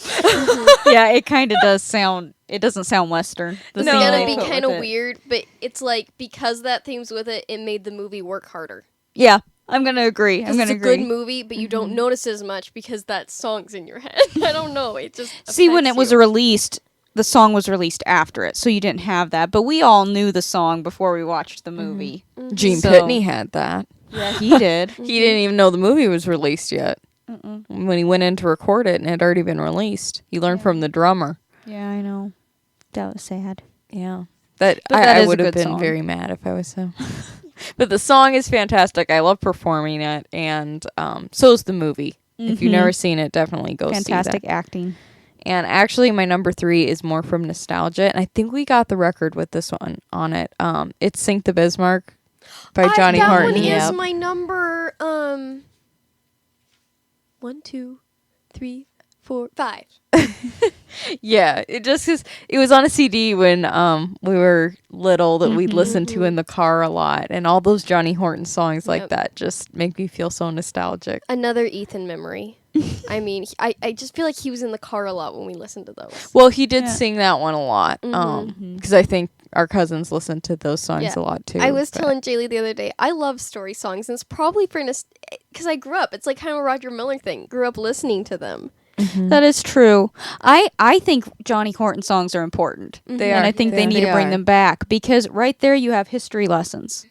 yeah, it kind of does sound. It doesn't sound Western. The It's No. theme gonna they be put kind of with it. weird, but it's like because that theme's with it, it made the movie work harder. Yeah, I'm gonna agree. I'm 'Cause gonna it's a agree. good movie, but you don't notice as much because that song's in your head. I don't know. It just See, when it affects was you. released, the song was released after it, so you didn't have that. But we all knew the song before we watched the movie. Gene So- Pitney had that. Yeah, he did. He didn't even know the movie was released yet. When he went in to record it and it had already been released. He learned from the drummer. Yeah, I know. That was sad. Yeah. That But that I is a would have good been song. very mad if I was him. But the song is fantastic. I love performing it, and so is the movie. If you've never seen it, definitely go see Fantastic that. acting. And actually, my number 3 is more from nostalgia, and I think we got the record with this one on it. It's "Sink the Bismarck" by Johnny that Horton. one is Yep. my number 1, 2, 3, 4, 5. Yeah, it just is. It was on a CD when we were little that we'd listen to in the car a lot, and all those Johnny Horton songs like Yep. that just make me feel so nostalgic. Another Ethan memory. I mean, I just feel like he was in the car a lot when we listened to those. Well, he did Yeah. sing that one a lot. Because I think our cousins listen to those songs Yeah. a lot too. I was but- telling Jaylee the other day, I love story songs, and it's probably for because I grew up. It's like kind of a Roger Miller thing. Grew up listening to them. That is true. I think Johnny Horton songs are important. They And are. I think they need to bring them back because right there you have history lessons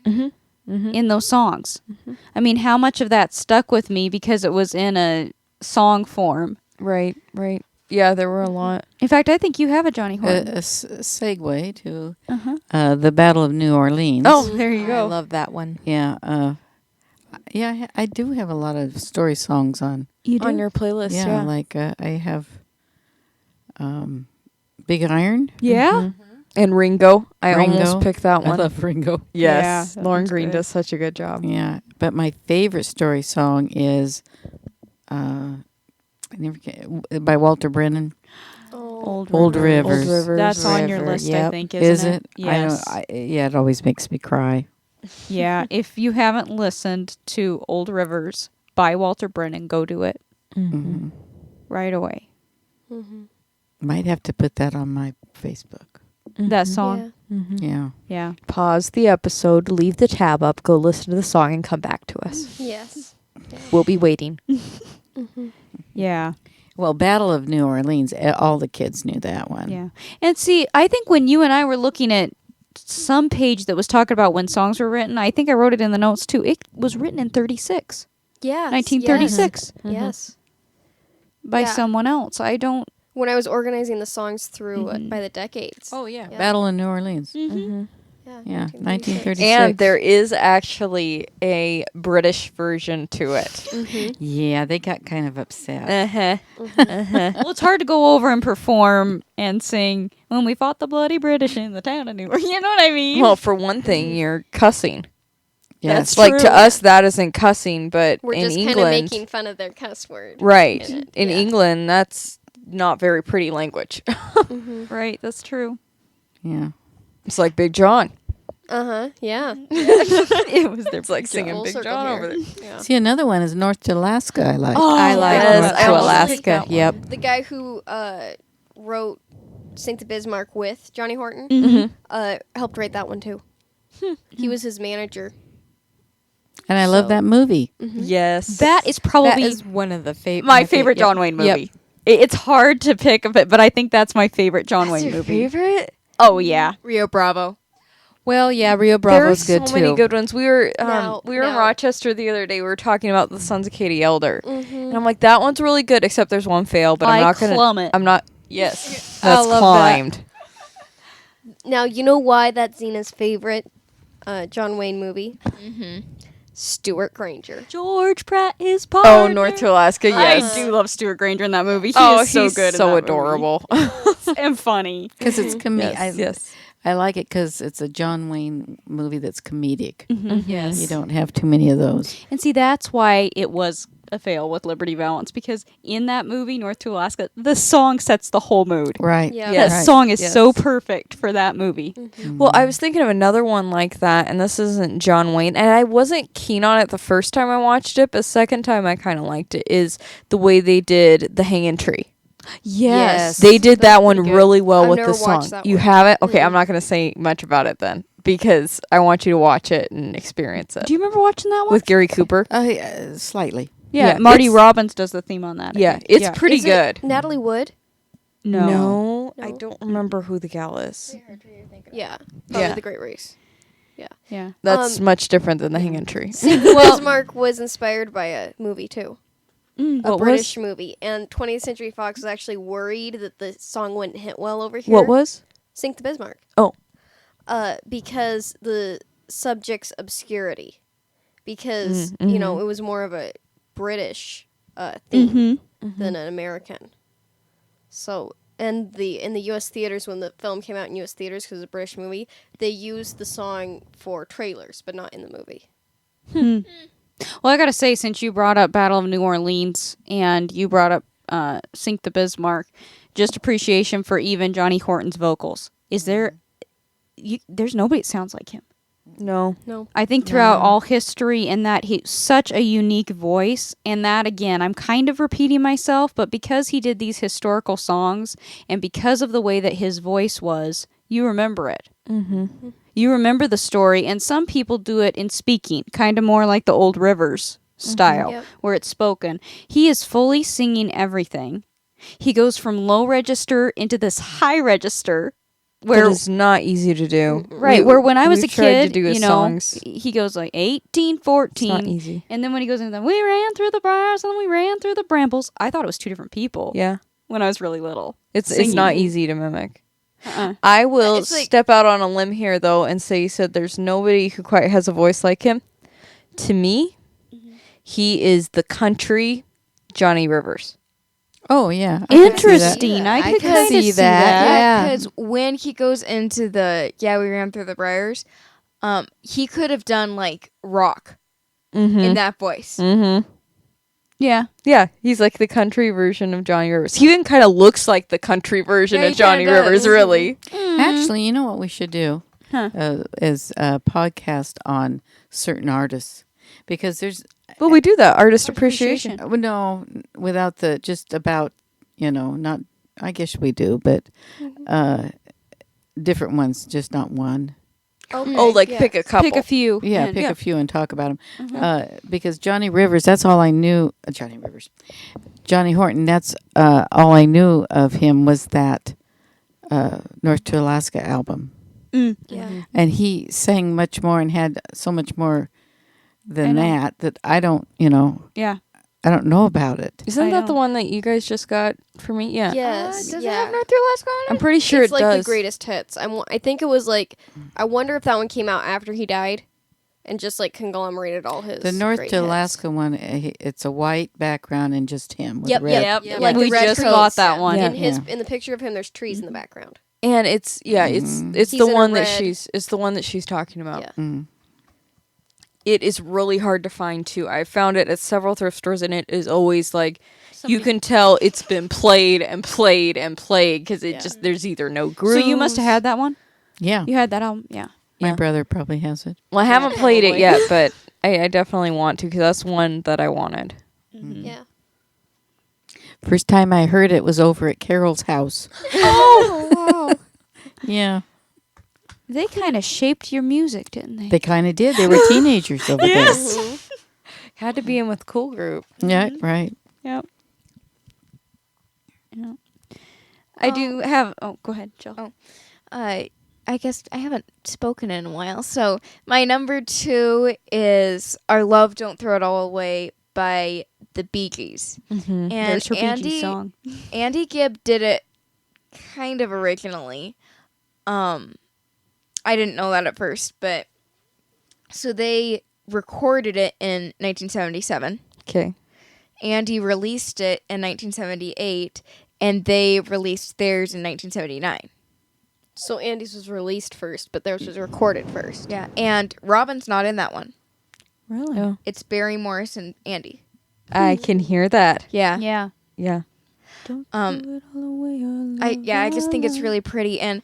in those songs. I mean, how much of that stuck with me because it was in a song form? Right. Yeah, there were a lot. In fact, I think you have a Johnny A Horton. segue to the Battle of New Orleans. Oh, there you I go. love that one. Yeah. I do have a lot of story songs on. You do? On your playlist, Yeah, like I have Big Iron. Yeah? And Ringo. I Ringo. almost picked that I one. love Ringo. Yes. Yeah, that Lauren one's Green good. does such a good job. Yeah, but my favorite story song is by Walter Brennan. Old Rivers. Old Rivers. That's on your River, list, I yep. think, Is isn't it? Yes. Yeah, it always makes me cry. Yeah. If you haven't listened to Old Rivers by Walter Brennan, go do it Mm-hmm. right away. Might have to put that on my Facebook. That song. Yeah. Yeah. Pause the episode, leave the tab up, go listen to the song, and come back to us. Yes. We'll be waiting. Yeah. Well, Battle of New Orleans, all the kids knew that one. Yeah. And see, I think when you and I were looking at some page that was talking about when songs were written, I think I wrote it in the notes too. It was written in 36. Yeah. 1936 Yes. by Yeah. someone else. I don't. When I was organizing the songs through by the decades. Oh, yeah. Yeah. Battle of New Orleans. Yeah. Yeah, 1936. And there is actually a British version to it. Yeah, they got kind of upset. Well, it's hard to go over and perform and sing when we fought the bloody British in the town of New York. You know what I mean? Well, for one thing, you're cussing. Yes. That's Like to true. us, that isn't cussing, but We're in just kind of England, making fun of their cuss word. right? in it, In yeah. England, that's not very pretty language. Right, that's true. Yeah. It's like Big John. Yeah. It was their like singing Full Big circle John here. over there. Yeah. See, another one is North to Alaska. I like. I like yes, North I to almost Alaska. liked that one. Yep. The guy who wrote "Sink the Bismarck" with Johnny Horton helped write that one too. He was his manager. And I love So- that movie. Yes. That is That probably is one of the my favorite John Wayne movie. It's hard to pick, but I think that's my favorite John Wayne movie. favorite? Oh, yeah. Rio Bravo. Well, yeah, Rio There are Bravo's so good too. many good ones. We were No, in no. Rochester the other day. We were talking about the Sons of Katie Elder, and I'm like, that one's really good. Except there's one fail, but I'm not gonna. Plummet. I'm not. Yes, I that's love climbed. Now you know why that's Zena's favorite John Wayne movie. Stuart Granger. George Pratt is Oh, partner. North to Alaska. Yes. I do love Stuart Granger in that movie. He Oh, is so he's good. in so that movie. adorable. And funny. Because it's Yes, yes. I like it because it's a John Wayne movie that's comedic. Yes. You don't have too many of those. And see, that's why it was a fail with Liberty Valance, because in that movie, North to Alaska, the song sets the whole mood. Right. Yeah. Yes. That Right. song is Yes. so perfect for that movie. Well, I was thinking of another one like that, and this isn't John Wayne, and I wasn't keen on it the first time I watched it, but second time I kind of liked it, is the way they did The Hanging Tree. Yes. They did That's that one pretty good. really well I've with never the song. watched that You one. have it? Okay, I'm not going to say much about it then, because I want you to watch it and experience it. Do you remember watching that one? With Gary Cooper? Slightly. yeah, yeah, Marty it's- Robbins does the theme on that. I Yeah, think. it's pretty Is it good. Natalie Wood. No. I No. don't remember who the gal is. Yeah. Probably Yeah. The Great Race. Yeah. That's much different than The Hanging Tree. Bismarck was inspired by a movie too. A What British movie. And 20th Century Fox was actually worried that the song wouldn't hit well over here. What was? Sink the Bismarck. Oh. Because the subject's obscurity. Because, you know, it was more of a British theme than an American. So, and in the U.S. theaters, when the film came out in U.S. theaters, because it's a British movie, they used the song for trailers, but not in the movie. Well, I gotta say, since you brought up Battle of New Orleans and you brought up Sink the Bismarck, just appreciation for even Johnny Horton's vocals. Is there? There's nobody that sounds like him. No. No. I think throughout No. all history, and that he's such a unique voice, and that again, I'm kind of repeating myself, but because he did these historical songs, and because of the way that his voice was, you remember it. Mm-hmm. You remember the story, and some people do it in speaking, kind of more like the old Rivers style, Yep. where it's spoken. He is fully singing everything. He goes from low register into this high register, where That is not easy to do. right, where when I was a we've tried to kid, do his you know, songs. he goes like 18, It's not 14, easy. and then when he goes into the, we ran through the briars and we ran through the brambles, I thought it was two different people Yeah. when I was really little. It's Singing. not easy to mimic. Uh-uh. I will It's like- step out on a limb here, though, and say you said there's nobody who quite has a voice like him. To me, he is the country Johnny Rivers. Oh yeah. I could see that. Interesting. I I could could kind of see see that. that. Yeah. because when he goes into the we ran through the briars, he could have done like rock Mm-hmm. in that voice. Mm-hmm. Yeah. Yeah, he's like the country version of Johnny Rivers. He even kind of looks like the country version Yeah, of he kinda Johnny does. Rivers, really. Actually, you know what we should do? Huh. Is a podcast on certain artists, because there's Well, we do that artist appreciation. well, no, without the just about not. I guess we do, but different ones, just not one. Okay. Oh, like yeah. pick a couple. Pick a few. Yeah, and- pick a few and talk about them. Because Johnny Rivers, that's all I knew. Johnny Rivers, Johnny Horton. That's all I knew of him was that North to Alaska album, Mm. Yeah. and he sang much more and had so much more than I know. that I don't, Yeah. I don't know about it. Isn't I that the know. one that you guys just got for me? Yeah. Yes. Does it yeah. have North through Alaska on I'm it? pretty sure It's it like does. the greatest hits. I think it was like. I wonder if that one came out after he died, and just like conglomerated all his. The North great to hits. Alaska one, it's a white background and just him with Yep, red. yep, Yeah. like we the red just coats. bought that one. Yeah. In the picture of him, there's trees in the background. And it's it's He's the in a one that red- it's the one that she's talking about. Yeah. Mm. It is really hard to find too. I found it at several thrift stores, and it is always like you can tell it's been played and played and played because it just there's either no So grooves. you must have had that one? Yeah, You had that album? Yeah. my yeah. brother probably has it. Well, I haven't played it probably. yet, but I definitely want to because that's one that I wanted. Yeah. First time I heard it was over at Carol's house. Oh, wow. Yeah, They kind of shaped your music, didn't they? they kind of did. They were teenagers over Had to be in with Cool Group. there. Yeah, right. Yep. Yeah. I do have. Oh, go ahead, Jill. I guess I haven't spoken in a while. So my number 2 is "Our Love Don't Throw It All Away" by the Bee Gees. Mm-hmm. And There's her Bee Gees Andy song. Andy Gibb did it kind of originally. I didn't know that at first, but so they recorded it in 1977. Okay. Andy released it in 1978, and they released theirs in 1979. So Andy's was released first, but theirs was recorded first. Yeah, and Robin's not in that one. Really? Oh. It's Barry Morris and Andy. I can hear that. Yeah. Yeah. Yeah. I just think it's really pretty, and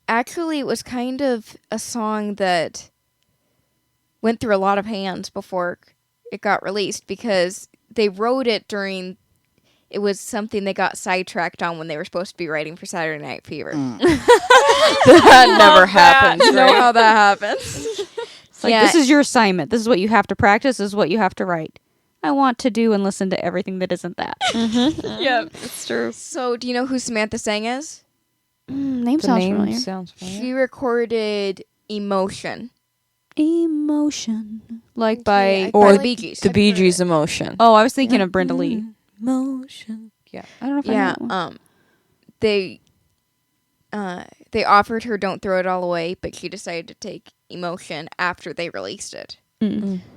actually it was kind of a song that went through a lot of hands before it got released because they wrote it during it was something they got sidetracked on when they were supposed to be writing for Saturday Night Fever. That never happens. You know Right? how that happens. It's like, this is your assignment. This is what you have to practice. This is what you have to write. I want to do and listen to everything that isn't that. Yeah, it's true. So, do you know who Samantha Sang is? Name The sounds name familiar. sounds familiar. She recorded Emotion. Emotion. Like Okay, by... I Or feel the Bee Gees. The I've Bee heard Gees it. Emotion. Oh, I was thinking of Brenda Lee. Emotion. Yeah. I don't know if I know Yeah, that one. they offered her "Don't Throw It All Away," but she decided to take "Emotion" after they released it.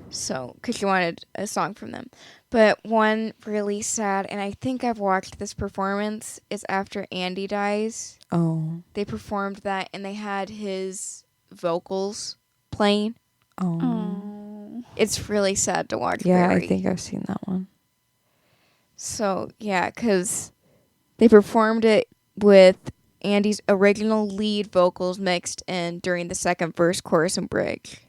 So, because she wanted a song from them. But one really sad, and I think I've watched this performance, is after Andy dies. Oh. They performed that, and they had his vocals playing. Oh. It's really sad to watch. Yeah, Barry. I think I've seen that one. So, yeah, because they performed it with Andy's original lead vocals mixed in during the second verse, chorus, and bridge.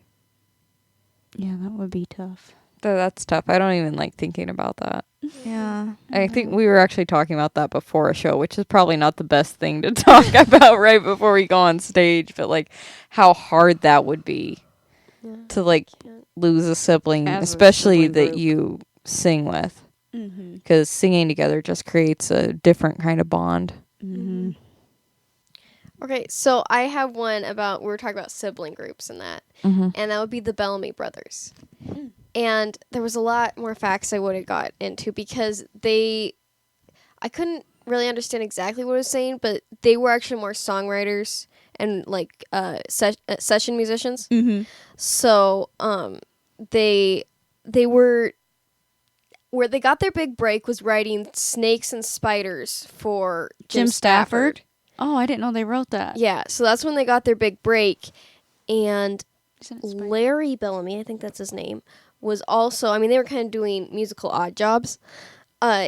Yeah, that would be tough. That's tough. I don't even like thinking about that. Yeah. I think we were actually talking about that before a show, which is probably not the best thing to talk about right before we go on stage, but like how hard that would be to like lose a sibling, As a especially sibling that group. you sing with, Mm-hmm. because singing together just creates a different kind of bond. Mm-hmm. Okay, so I have one about, we were talking about sibling groups and that, and that would be the Bellamy Brothers. And there was a lot more facts I would have got into because I couldn't really understand exactly what it was saying, but they were actually more songwriters and like session musicians. Mm-hmm. So they were, where they got their big break was writing Snakes and Spiders for Jim Stafford? Oh, I didn't know they wrote that. Yeah, so that's when they got their big break. And Isn't it Spider- Larry Bellamy, I think that's his name, was also, I mean, they were kind of doing musical odd jobs.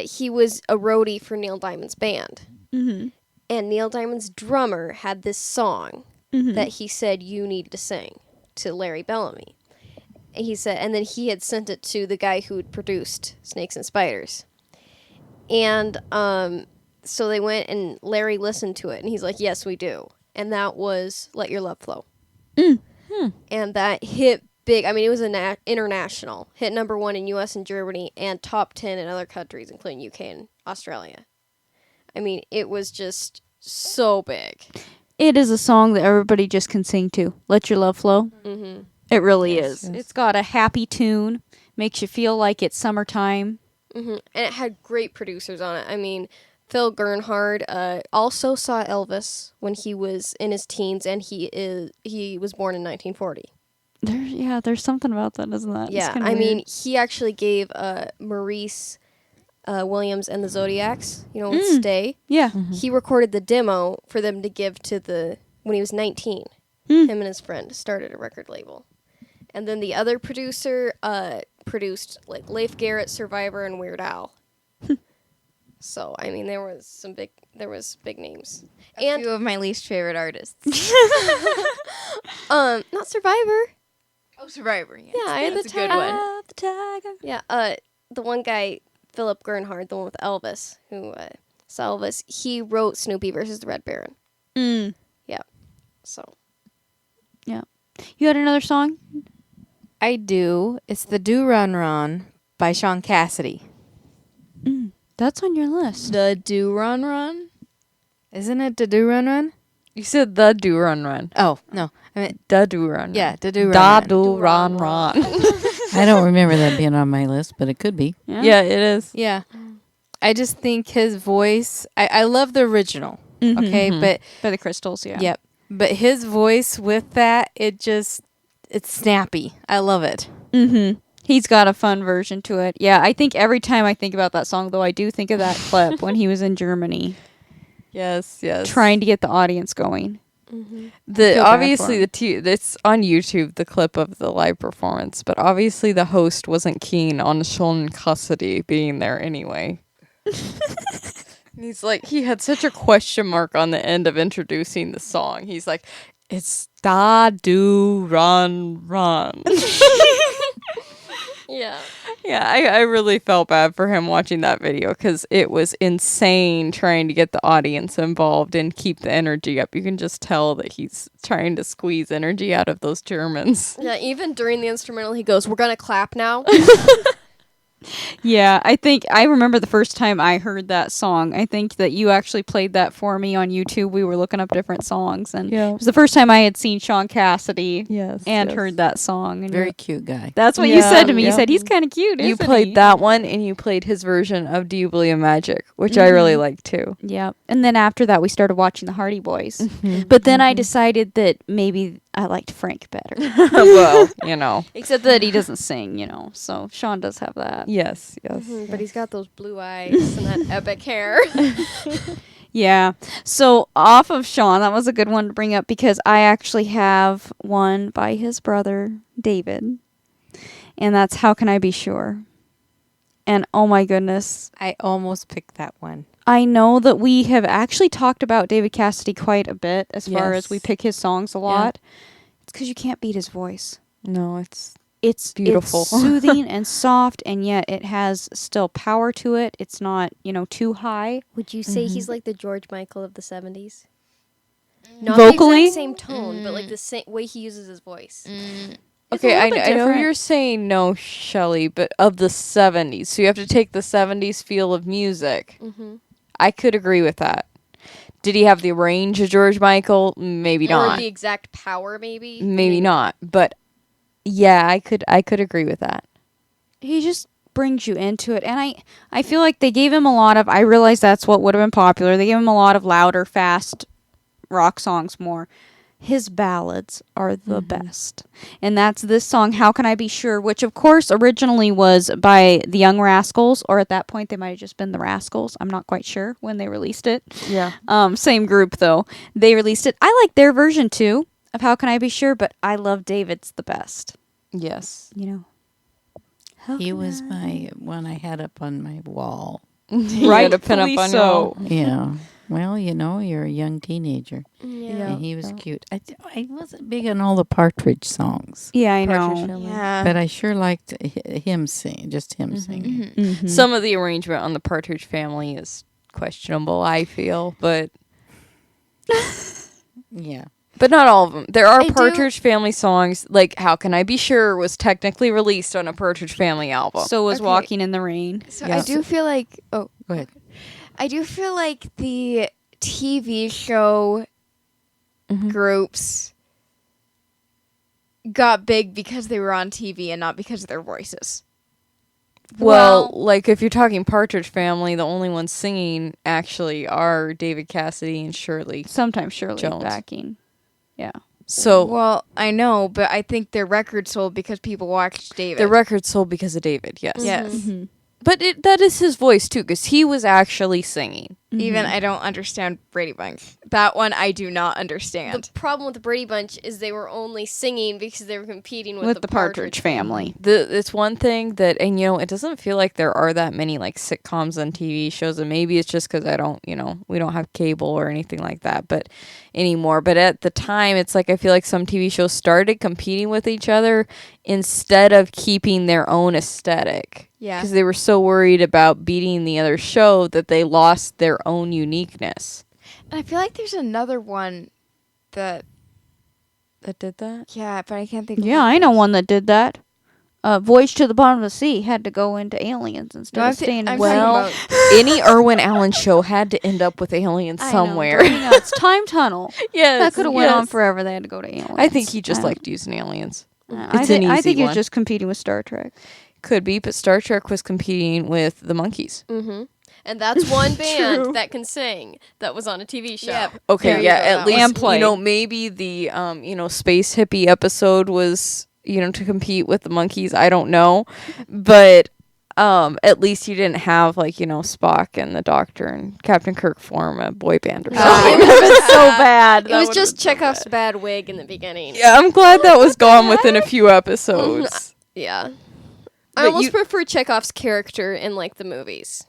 He was a roadie for Neil Diamond's band. Mm-hmm. And Neil Diamond's drummer had this song that he said you needed to sing to Larry Bellamy. And he said, and then he had sent it to the guy who had produced Snakes and Spiders. And so they went and Larry listened to it and he's like, yes, we do. And that was Let Your Love Flow. And that hit big. I mean, it was international. Hit number 1 in US and Germany and top 10 in other countries, including UK and Australia. I mean, it was just so big. It is a song that everybody just can sing to. Let Your Love Flow. Mm-hmm. It really Yes, is. yes. It's got a happy tune. Makes you feel like it's summertime. Mm-hmm. And it had great producers on it. I mean, Phil Gernhard also saw Elvis when he was in his teens, and he was born in 1940. There's something about that, isn't that? It's Yeah, kinda I weird. mean, he actually gave Maurice Williams and the Zodiacs, with Stay. Yeah. He recorded the demo for them to give to when he was 19. Mm. Him and his friend started a record label. And then the other producer produced like Leif Garrett, Survivor, and Weird Al. So, I mean, there was big names. A few of my least favorite artists. Not Survivor. Oh, Survivor. Yeah, I had that's the a good tag. one. The tiger. Yeah, the one guy, Philip Gernhard, the one with Elvis, who saw Elvis, he wrote Snoopy versus the Red Baron. Mm. So, You had another song? I do. It's the Do Run Run by Sean Cassidy. That's on your list. The Do Run Run. Isn't it the Do Run Run? You said the do run run. Oh, no. I mean, Da do run. yeah, the Do Run Da Run. do run run. I don't remember that being on my list, but it could be. Yeah, it is. Yeah. I just think his voice, I love the original, okay? But, By the Crystals, yeah. yep. But his voice with that, it's snappy. I love it. Mm-hmm. He's got a fun version to it. Yeah, I think every time I think about that song, though, I do think of that clip when he was in Germany Yes, yes. trying to get the audience going. mm-hmm. The Feel bad obviously for it's on YouTube, the clip of the live performance, but obviously the host wasn't keen on Sean Cassidy being there anyway. And he's like, he had such a question mark on the end of introducing the song. He's like, it's da do run run. Yeah. Yeah, I really felt bad for him watching that video because it was insane trying to get the audience involved and keep the energy up. You can just tell that he's trying to squeeze energy out of those Germans. Yeah, even during the instrumental, he goes, "We're gonna clap now." Yeah, I remember the first time I heard that song. I think that you actually played that for me on YouTube. We were looking up different songs, and Yeah. it was the first time I had seen Sean Cassidy Yes. and heard that song. And Very cute guy. that's what you Yeah, said to me. You yeah. said he's kind of cute. You isn't played he? that one and you played his version of Do You Believe in Magic, which I really like too. Yeah, and then after that, we started watching the Hardy Boys. But then I decided that maybe I liked Frank better, Well, you know. except that he doesn't sing. So Sean does have that. Yes, yes. But he's got those blue eyes and that epic hair. Yeah. So off of Sean, that was a good one to bring up because I actually have one by his brother, David. And that's How Can I Be Sure? And oh my goodness, I almost picked that one. I know that we have actually talked about David Cassidy quite a bit as far as we Yes. pick his songs a lot. It's because you can't beat his voice. No, it's It's beautiful. It's soothing and soft, and yet it has still power to it. It's not, too high. Would you say he's like the George Michael of the 70s? Vocally? the exact same tone, but like the same way he uses his voice. It's a okay. little bit I know different. you're saying no, Shelley, but of the 70s. So you have to take the 70s feel of music. Mm-hmm. I could agree with that. Did he have the range of George Michael? Maybe Or not. the exact power, maybe. Maybe not. But yeah, I could agree with that. He just brings you into it, and I feel like they gave him a lot of. I realize that's what would have been popular. They gave him a lot of louder, fast rock songs more. His ballads are the best. And that's this song, How Can I Be Sure, which of course originally was by the Young Rascals, or at that point they might have just been the Rascals. I'm not quite sure when they released it. Yeah. Same group though. They released it. I like their version too of How Can I Be Sure, but I love David's the best. Yes. He was my one I had up on my wall. You had to pin up Rightfully on so. Yeah. Well, you're a young teenager. Yeah. And he was cute. I wasn't big on all the Partridge songs, Yeah, I Partridge know. Family. Yeah. but I sure liked him singing, just him singing. Mhm. Some of the arrangement on the Partridge Family is questionable, I feel, but Yeah. not all of them. There are I do- Partridge Family songs, like How Can I Be Sure was technically released on a Partridge Family album. So was Okay. Walking in the Rain. So Yeah. I do feel like Go ahead. I do feel like the TV show groups got big because they were on TV and not because of their voices. Well, like if you're talking Partridge Family, the only ones singing actually are David Cassidy and Shirley. Sometimes Shirley Jones. backing. Yeah. So Well, I know, but I think their record sold because people watched David. the record sold because of David, yes. Yes. Mm-hmm. But that is his voice too, because he was actually singing. Even I don't understand Brady Bunch. That one I do not understand. The problem with the Brady Bunch is they were only singing because they were competing With the Partridge Family. It's one thing that, and it doesn't feel like there are that many like sitcoms on TV shows, and maybe it's just because I don't, we don't have cable or anything like that, but anymore. But at the time, it's like I feel like some TV shows started competing with each other instead of keeping their own aesthetic. Yeah. Because they were so worried about beating the other show that they lost their own uniqueness. And I feel like there's another one that That did that? yeah, but I can't think of Yeah, I know one that did that. Voyage to the Bottom of the Sea had to go into aliens instead No, of staying in I'm Well, talking about any Irwin Allen show had to end up with aliens I know, somewhere. but, it's Time Tunnel. Yes, That could have went on forever. They had to go to aliens. I think he just I don't- liked using aliens. I, It's an I easy think he was one. just competing with Star Trek. Could be, but Star Trek was competing with the Monkees. Mm-hmm. And that's one band that can sing that was on a TV show. Yep. Okay, There you yeah, go, at that least And play. Maybe the space hippie episode was to compete with the Monkees. I don't know, but at least you didn't have Spock and the Doctor and Captain Kirk form a boy band or something. It was so bad. It was just Chekhov's bad wig in the beginning. Yeah, I'm glad that was gone within a few episodes. Yeah. But I almost you- prefer Chekhov's character in the movies.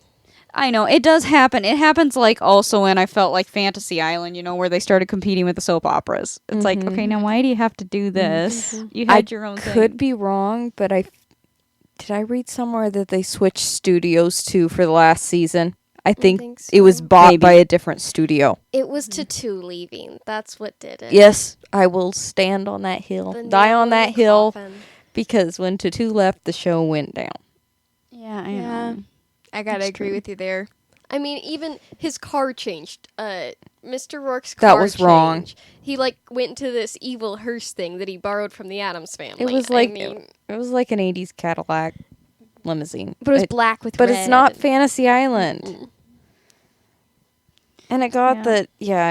I know it does happen. It happens also when I felt like Fantasy Island, where they started competing with the soap operas. It's like, okay, now why do you have to do this? You had your own Could thing. be wrong, but did I read somewhere that they switched studios too for the last season? I think think it was so. bought Maybe. by a different studio. It was Tattoo leaving. That's what did it. Yes, I will stand on that hill, The die nail on in that the hill, coffin. because when Tattoo left, the show went down. Yeah, I Yeah. know. I gotta agree with you there. I mean, even his car changed. Mr. Rourke's That car was wrong. changed. He went into this evil hearse thing that he borrowed from the Adams family. It was it was like an '80s Cadillac limousine, but it was black with but red. it's not Fantasy Island. Mm. And it got Yeah. that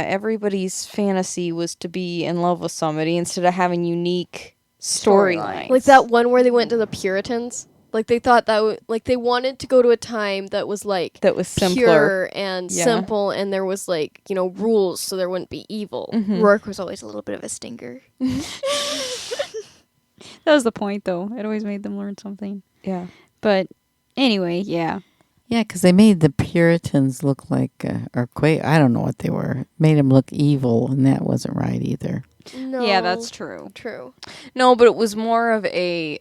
everybody's fantasy was to be in love with somebody instead of having unique storylines. Like that one where they went to the Puritans. They thought that they wanted to go to a time that was that was simpler. pure and Yeah. simple, and there was rules, so there wouldn't be evil. Mhm. Rourke was always a little bit of a stinker. That was the point, though. It always made them learn something. Yeah. But Anyway, yeah. Yeah, because they made the Puritans look like, I don't know what they were. Made them look evil, and that wasn't right either. No. Yeah, that's true. True. No, but it was more of a.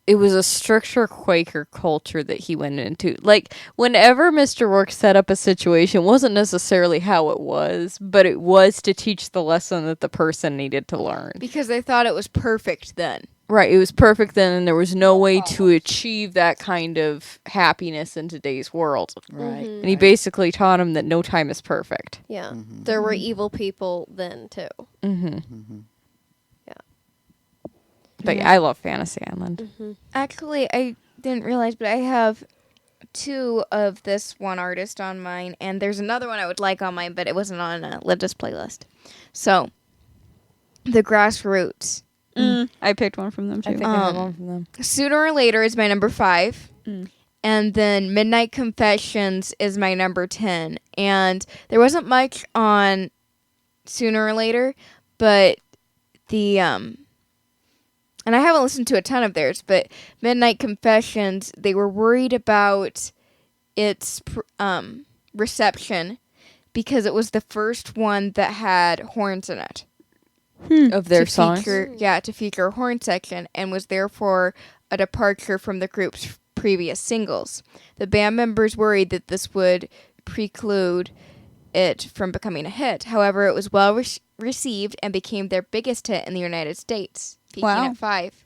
It was a stricter Quaker culture that he went into. Like, whenever Mr. Rourke set up a situation, it wasn't necessarily how it was, but it was to teach the lesson that the person needed to learn. Because they thought it was perfect then. Right, it was perfect then, and there was no way to achieve that kind of happiness in today's world. Right. And he basically taught him that no time is perfect. Yeah. There were evil people then too. But yeah, I love Fantasy Island. Actually, I didn't realize, but I have 2 of this one artist on mine, and there's another one I would like on mine, but it wasn't on Linda's playlist. So, the Grassroots. I picked one from them too. I think I have one from them. Sooner or Later is my number 5. And then Midnight Confessions is my number 10. And there wasn't much on Sooner or Later, but the and I haven't listened to a ton of theirs, but Midnight Confessions, they were worried about its reception because it was the first one that had horns in it. Of their songs. To feature a horn section, and was therefore a departure from the group's previous singles. The band members worried that this would preclude it from becoming a hit. However, it was well received and became their biggest hit in the United States, peaking at 5.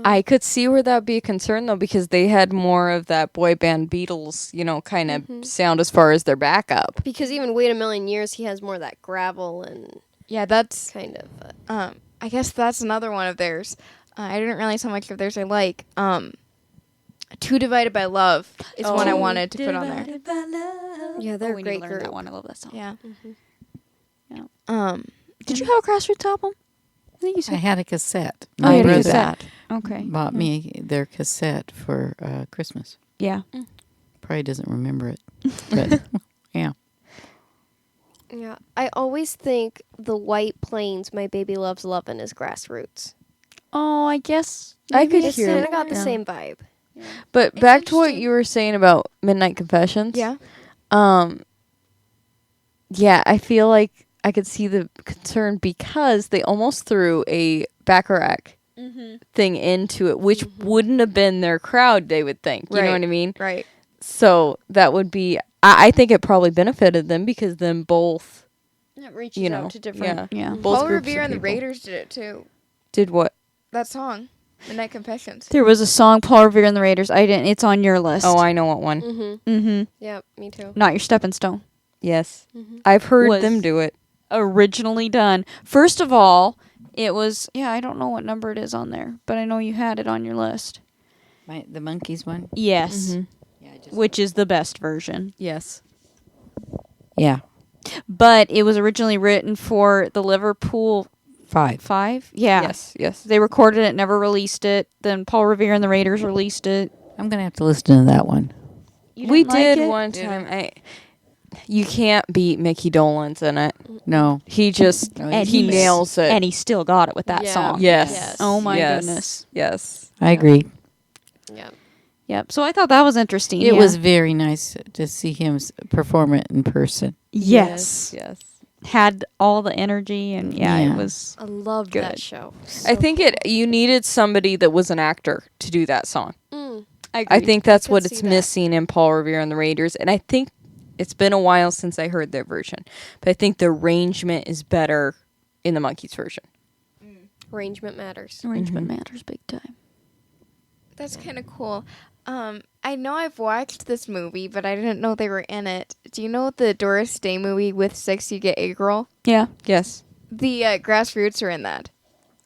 I could see where that'd be a concern, though, because they had more of that boy band Beatles, kind of sound as far as their backup. Because even Wait a Million Years, he has more of that gravel and Yeah, that's kind of. I guess that's another one of theirs. I didn't realize how much of theirs I like. Two Divided by Love is one I wanted to put on there. Yeah, they're we a need to great learn group. that one. I love that song. Yeah. Did you have a Grassroots album? I think you I said. had a cassette. I My had a brother cassette. Okay. bought me their cassette for Christmas. Yeah. Probably doesn't remember it. But, yeah. Yeah, I always think the White Plains, My Baby Loves Lovin' is Grassroots. Oh, I guess. I could It's hear kind it. of got the Yeah. same vibe. But It's back to what interesting. you were saying about Midnight Confessions. Yeah. Yeah, I feel like I could see the concern because they almost threw a Bacharach thing into it, which wouldn't have been their crowd, they would think. You know Right. what I mean? Right. So that would be, I think it probably benefited them because then both, It reaches you know, out to different. yeah. Yeah. Both Paul groups Revere of and the people. Raiders did it too. Did what? That song, Midnight Confessions. There was a song, Paul Revere and the Raiders. I didn't. It's on your list. Oh, I know what one. Mm-hmm. Yep, me too. Not Your Stepping Stone. Yes. I've heard Was- them do it. Originally done. First of all, it was. Yeah, I don't know what number it is on there, but I know you had it on your list. The Monkeys one? Yes. Yeah, Which is the best version. Yes. yeah. But it was originally written for the Liverpool 5. 5. Yeah. Yes. Yes. They recorded it, never released it. Then Paul Revere and the Raiders released it. I'm going to have to listen to that one. We didn't like did it? one time. You can't beat Mickey Dolenz in it. No. He just And he he's- nails it. And he still got it with that Yeah. song. Yes. Yes. Oh my Yes. goodness. Yes. I agree. Yep. Yep. So I thought that was interesting. It yeah. was very nice to see him perform it in person. Yes. Yes. Had all the energy and Yeah. it was. I loved Good. that show. I think you needed somebody that was an actor to do that song. I agree. think that's could what see it's that. missing in Paul Revere and the Raiders. And I think it's been a while since I heard their version. But I think the arrangement is better in the Monkees version. Arrangement matters. Arrangement matters big time. That's kind of cool. I know I've watched this movie, but I didn't know they were in it. Do you know the Doris Day movie with Six You Get Egg Roll? Yeah. Yes. The Grassroots are in that.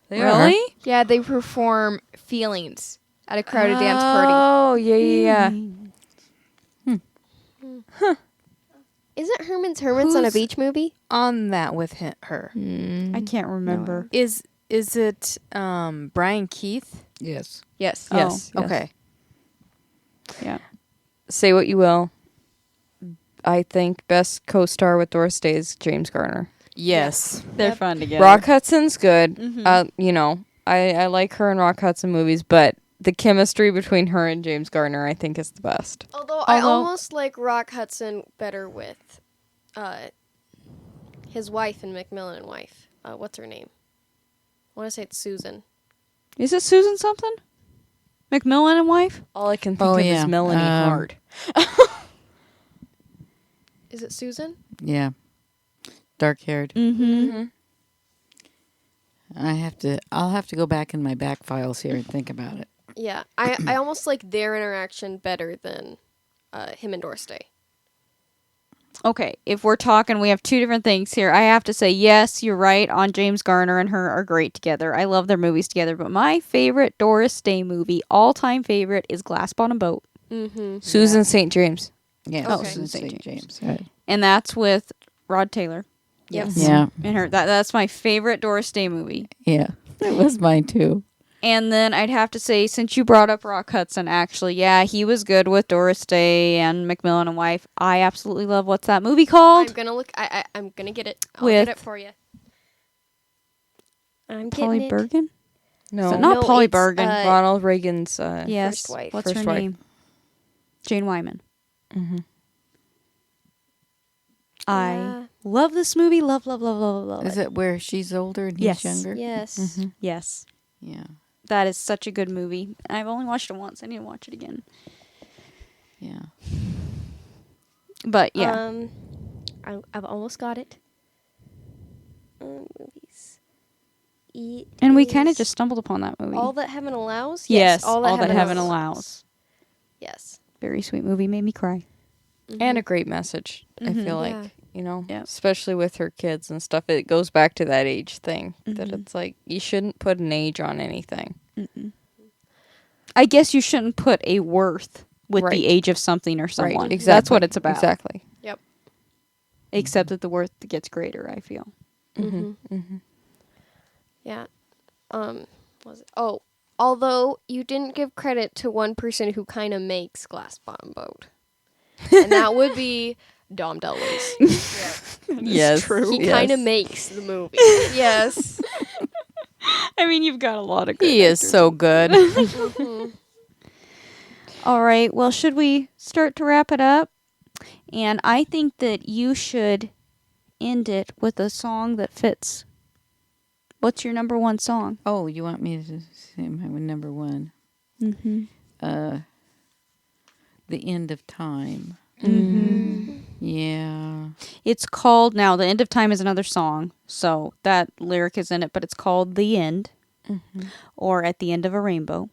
They are. Yeah, they perform Feelings at a crowded dance party. Oh, yeah. Isn't Herman's Hermits on a Who's- beach movie? On that with her. I can't remember. Is it Brian Keith? Yes. Yes. Oh. Yes. Okay. Yeah. Say what you will. I think best co-star with Doris Day is James Garner. Yes. They're fun together. Rock Hudson's good. I like her in Rock Hudson movies, but the chemistry between her and James Garner, I think, is the best. Although I almost like Rock Hudson better with his wife and Macmillan and wife. What's her name? I want to say it's Susan. Is it Susan something? McMillan and wife? All I can think Oh, of yeah. is Melanie Hart. Is it Susan? Yeah. Dark haired. Mm-hmm. I'll have to go back in my back files here and think about it. Yeah, I almost like their interaction better than him and Doris Day. Okay, if we're talking, we have two different things here. I have to say, yes, you're right on James Garner and her are great together. I love their movies together, but my favorite Doris Day movie, all-time favorite, is Glass Bottom Boat. Mm-hmm. Susan St. James. Yeah. Oh, Susan St. St. James. James. Right. And that's with Rod Taylor. Yes. Yeah. And her that's my favorite Doris Day movie. Yeah. That was mine too. And then I'd have to say, since you brought up Rock Hudson, actually, yeah, he was good with Doris Day and Macmillan and wife. I absolutely love what's that movie called? I'm gonna look. I'm gonna get it. I'll With get it for you. I'm Polly getting it. Bergen? No, So not No, Polly it's, Bergen. Ronald Reagan's. Yes. First Wife. What's her First Wife. name? Jane Wyman. Mm-hmm. I Yeah. love this movie. Love, love, love, love, love Is it. it where she's older and he's Yes. younger? Yes. Mm-hmm. Yes. Yeah. That is such a good movie. I've only watched it once. I need to watch it again. Yeah. But yeah. I've almost got it. Movies. And we kind of just stumbled upon that movie. All That Heaven Allows. yes, All That Heaven Allows. Yes. Very sweet movie. Made me cry. And a great message, I Mhm. feel like. Yeah. You know, Yeah. especially with her kids and stuff. It goes back to that age thing. That Mhm. it's like, you shouldn't put an age on anything. Mm-mm. I guess you shouldn't put a worth with Right. the age of something or someone. Right, That's what it's about. Exactly. Except that the worth gets greater, I feel. Mm-hmm. Mm-hmm. Yeah. Was it? Oh, although you didn't give credit to one person who kind of makes Glass Bottom Boat, and that would be Dom DeLuise. Yes. He yes. kind of makes the movie. Yes. I mean, you've got a lot of good He is actors. so good. Mhm. All right. Well, should we start to wrap it up? And I think that you should end it with a song that fits. What's your number one song? Oh, you want me to say my number one? Mm-hmm. The End of Time. Mm-hmm. Yeah. It's called, now, The End of Time is another song, so that lyric is in it, but it's called The End, Mm-hmm. or At the End of a Rainbow.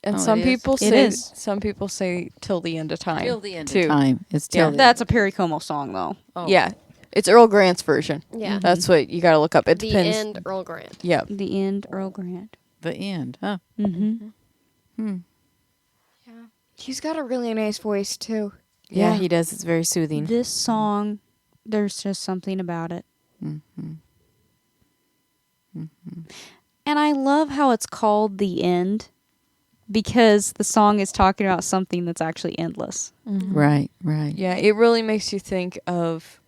And Oh, some it is? people It say is. some people say till the end of time. Till the end too. of time. It's Yeah. till the That's a Perry Como song, though. Oh. Yeah. It's Earl Grant's version. Yeah. That's what you got to look up. It The depends. End, Earl Grant. Yeah. The End, Earl Grant. The end. Huh. Mm-hmm. Hmm. He's got a really nice voice too. Yeah, he does. It's very soothing. This song, there's just something about it. Mm-hmm. And I love how it's called The End, because the song is talking about something that's actually endless. Right, right. Yeah, it really makes you think of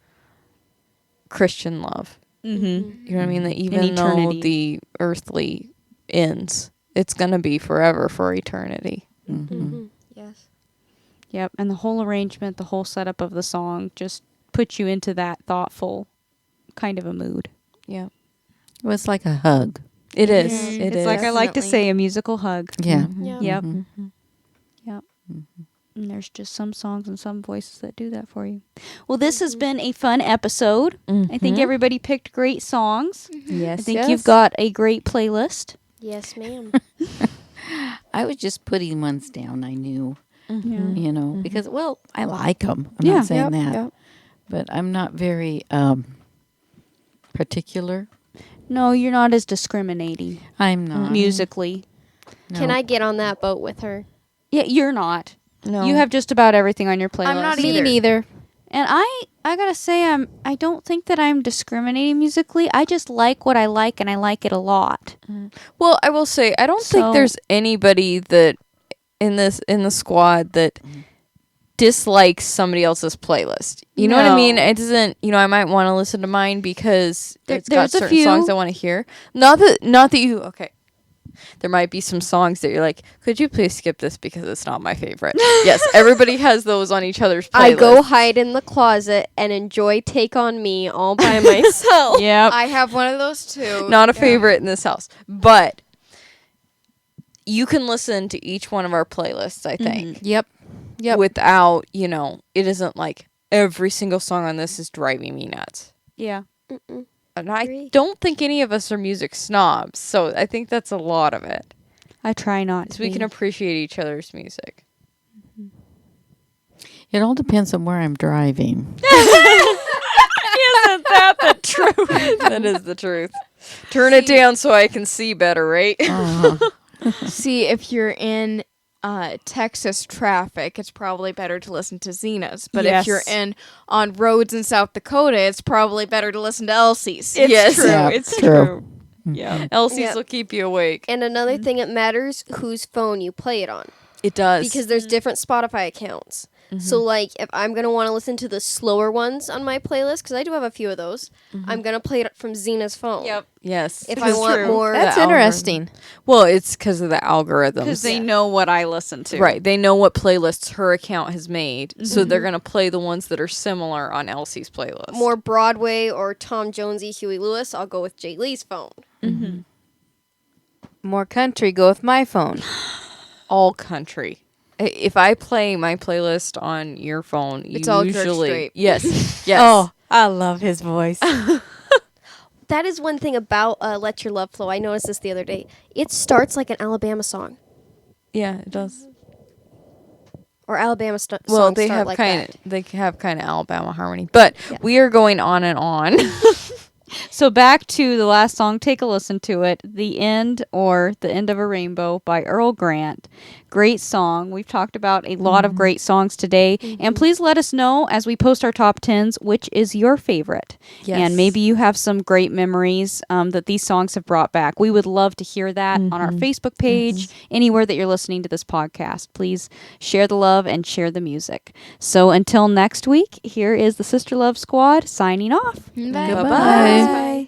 Christian love. Mm-hmm. You know what I mean? That even though eternity. the earthly ends, it's going to be forever for eternity. Mm-hmm. Yes. Yep, and the whole arrangement, the whole setup of the song just puts you into that thoughtful kind of a mood. Yeah. It was like a hug. It is. Mhm. It It's is. like I like to Definitely. say, a musical hug. Yeah. Yeah. Yep. Mhm. Yep. And there's just some songs and some voices that do that for you. Well, this has been a fun episode. I think everybody picked great songs. Yes. I think you've got a great playlist. Yes, ma'am. I was just putting ones down I knew, Yeah. you know, because, well, I like them. I'm Yeah. not saying Yep, that. yep. But I'm not very particular. No, you're not as discriminating I'm not. musically. No. Can I get on that boat with her? Yeah, you're not. No. You have just about everything on your playlist. I'm not Me either. neither. And I gotta say, I don't think that I'm discriminating musically. I just like what I like, and I like it a lot. Well, I will say I don't So- think there's anybody that in the squad that dislikes somebody else's playlist. You know what I No. mean? It doesn't. You know, I might want to listen to mine because it's got there's a certain few. songs I want to hear. Not that you. Okay. There might be some songs that you're like, could you please skip this because it's not my favorite? Yes, everybody has those on each other's playlist. I go hide in the closet and enjoy Take on Me all by myself. Yep. I have one of those too. Not a favorite in this house, but you can listen to each one of our playlists, I think, Yep. without, it isn't like every single song on this is driving me nuts. Yeah. Mm-mm. And I Agree. don't think any of us are music snobs, so I think that's a lot of it. I try not So to. we can appreciate each other's music. It all depends on where I'm driving. Isn't that the truth? That is the truth. Turn it down so I can see better, right? See, if you're in Texas traffic, it's probably better to listen to Xena's. But Yes. if you're on roads in South Dakota, it's probably better to listen to Elsie's. Yes. true. Yeah, It's true. true. Yeah. Elsie's Yep. will keep you awake. And another thing, it matters whose phone you play it on. It does. Because there's different Spotify accounts. So, like, if I'm going to want to listen to the slower ones on my playlist, because I do have a few of those, I'm going to play it from Xena's phone. Yes. If I want more. That's The algorithm. interesting. Well, it's because of the algorithms. Because they know what I listen to. Right. They know what playlists her account has made. So they're going to play the ones that are similar on Elsie's playlist. More Broadway or Tom Jonesy, Huey Lewis, I'll go with Jay Lee's phone. More country, go with my phone. all country. If I play my playlist on your phone, It's all George usually Strait. yes, yes. Oh, I love his voice. That is one thing about Let Your Love Flow. I noticed this the other day. It starts like an Alabama song. Yeah, it does. Or Alabama Well, songs they start have like kind that. of Alabama harmony, but we are going on and on. So back to the last song. Take a listen to it. The End or The End of a Rainbow by Earl Grant. Great song. We've talked about a lot of great songs today. And please let us know as we post our top 10s which is your favorite. Yes. And maybe you have some great memories that these songs have brought back. We would love to hear that on our Facebook page, anywhere that you're listening to this podcast. Please share the love and share the music. So until next week, here is the Sister Love Squad signing off. Bye. Bye-bye. Bye.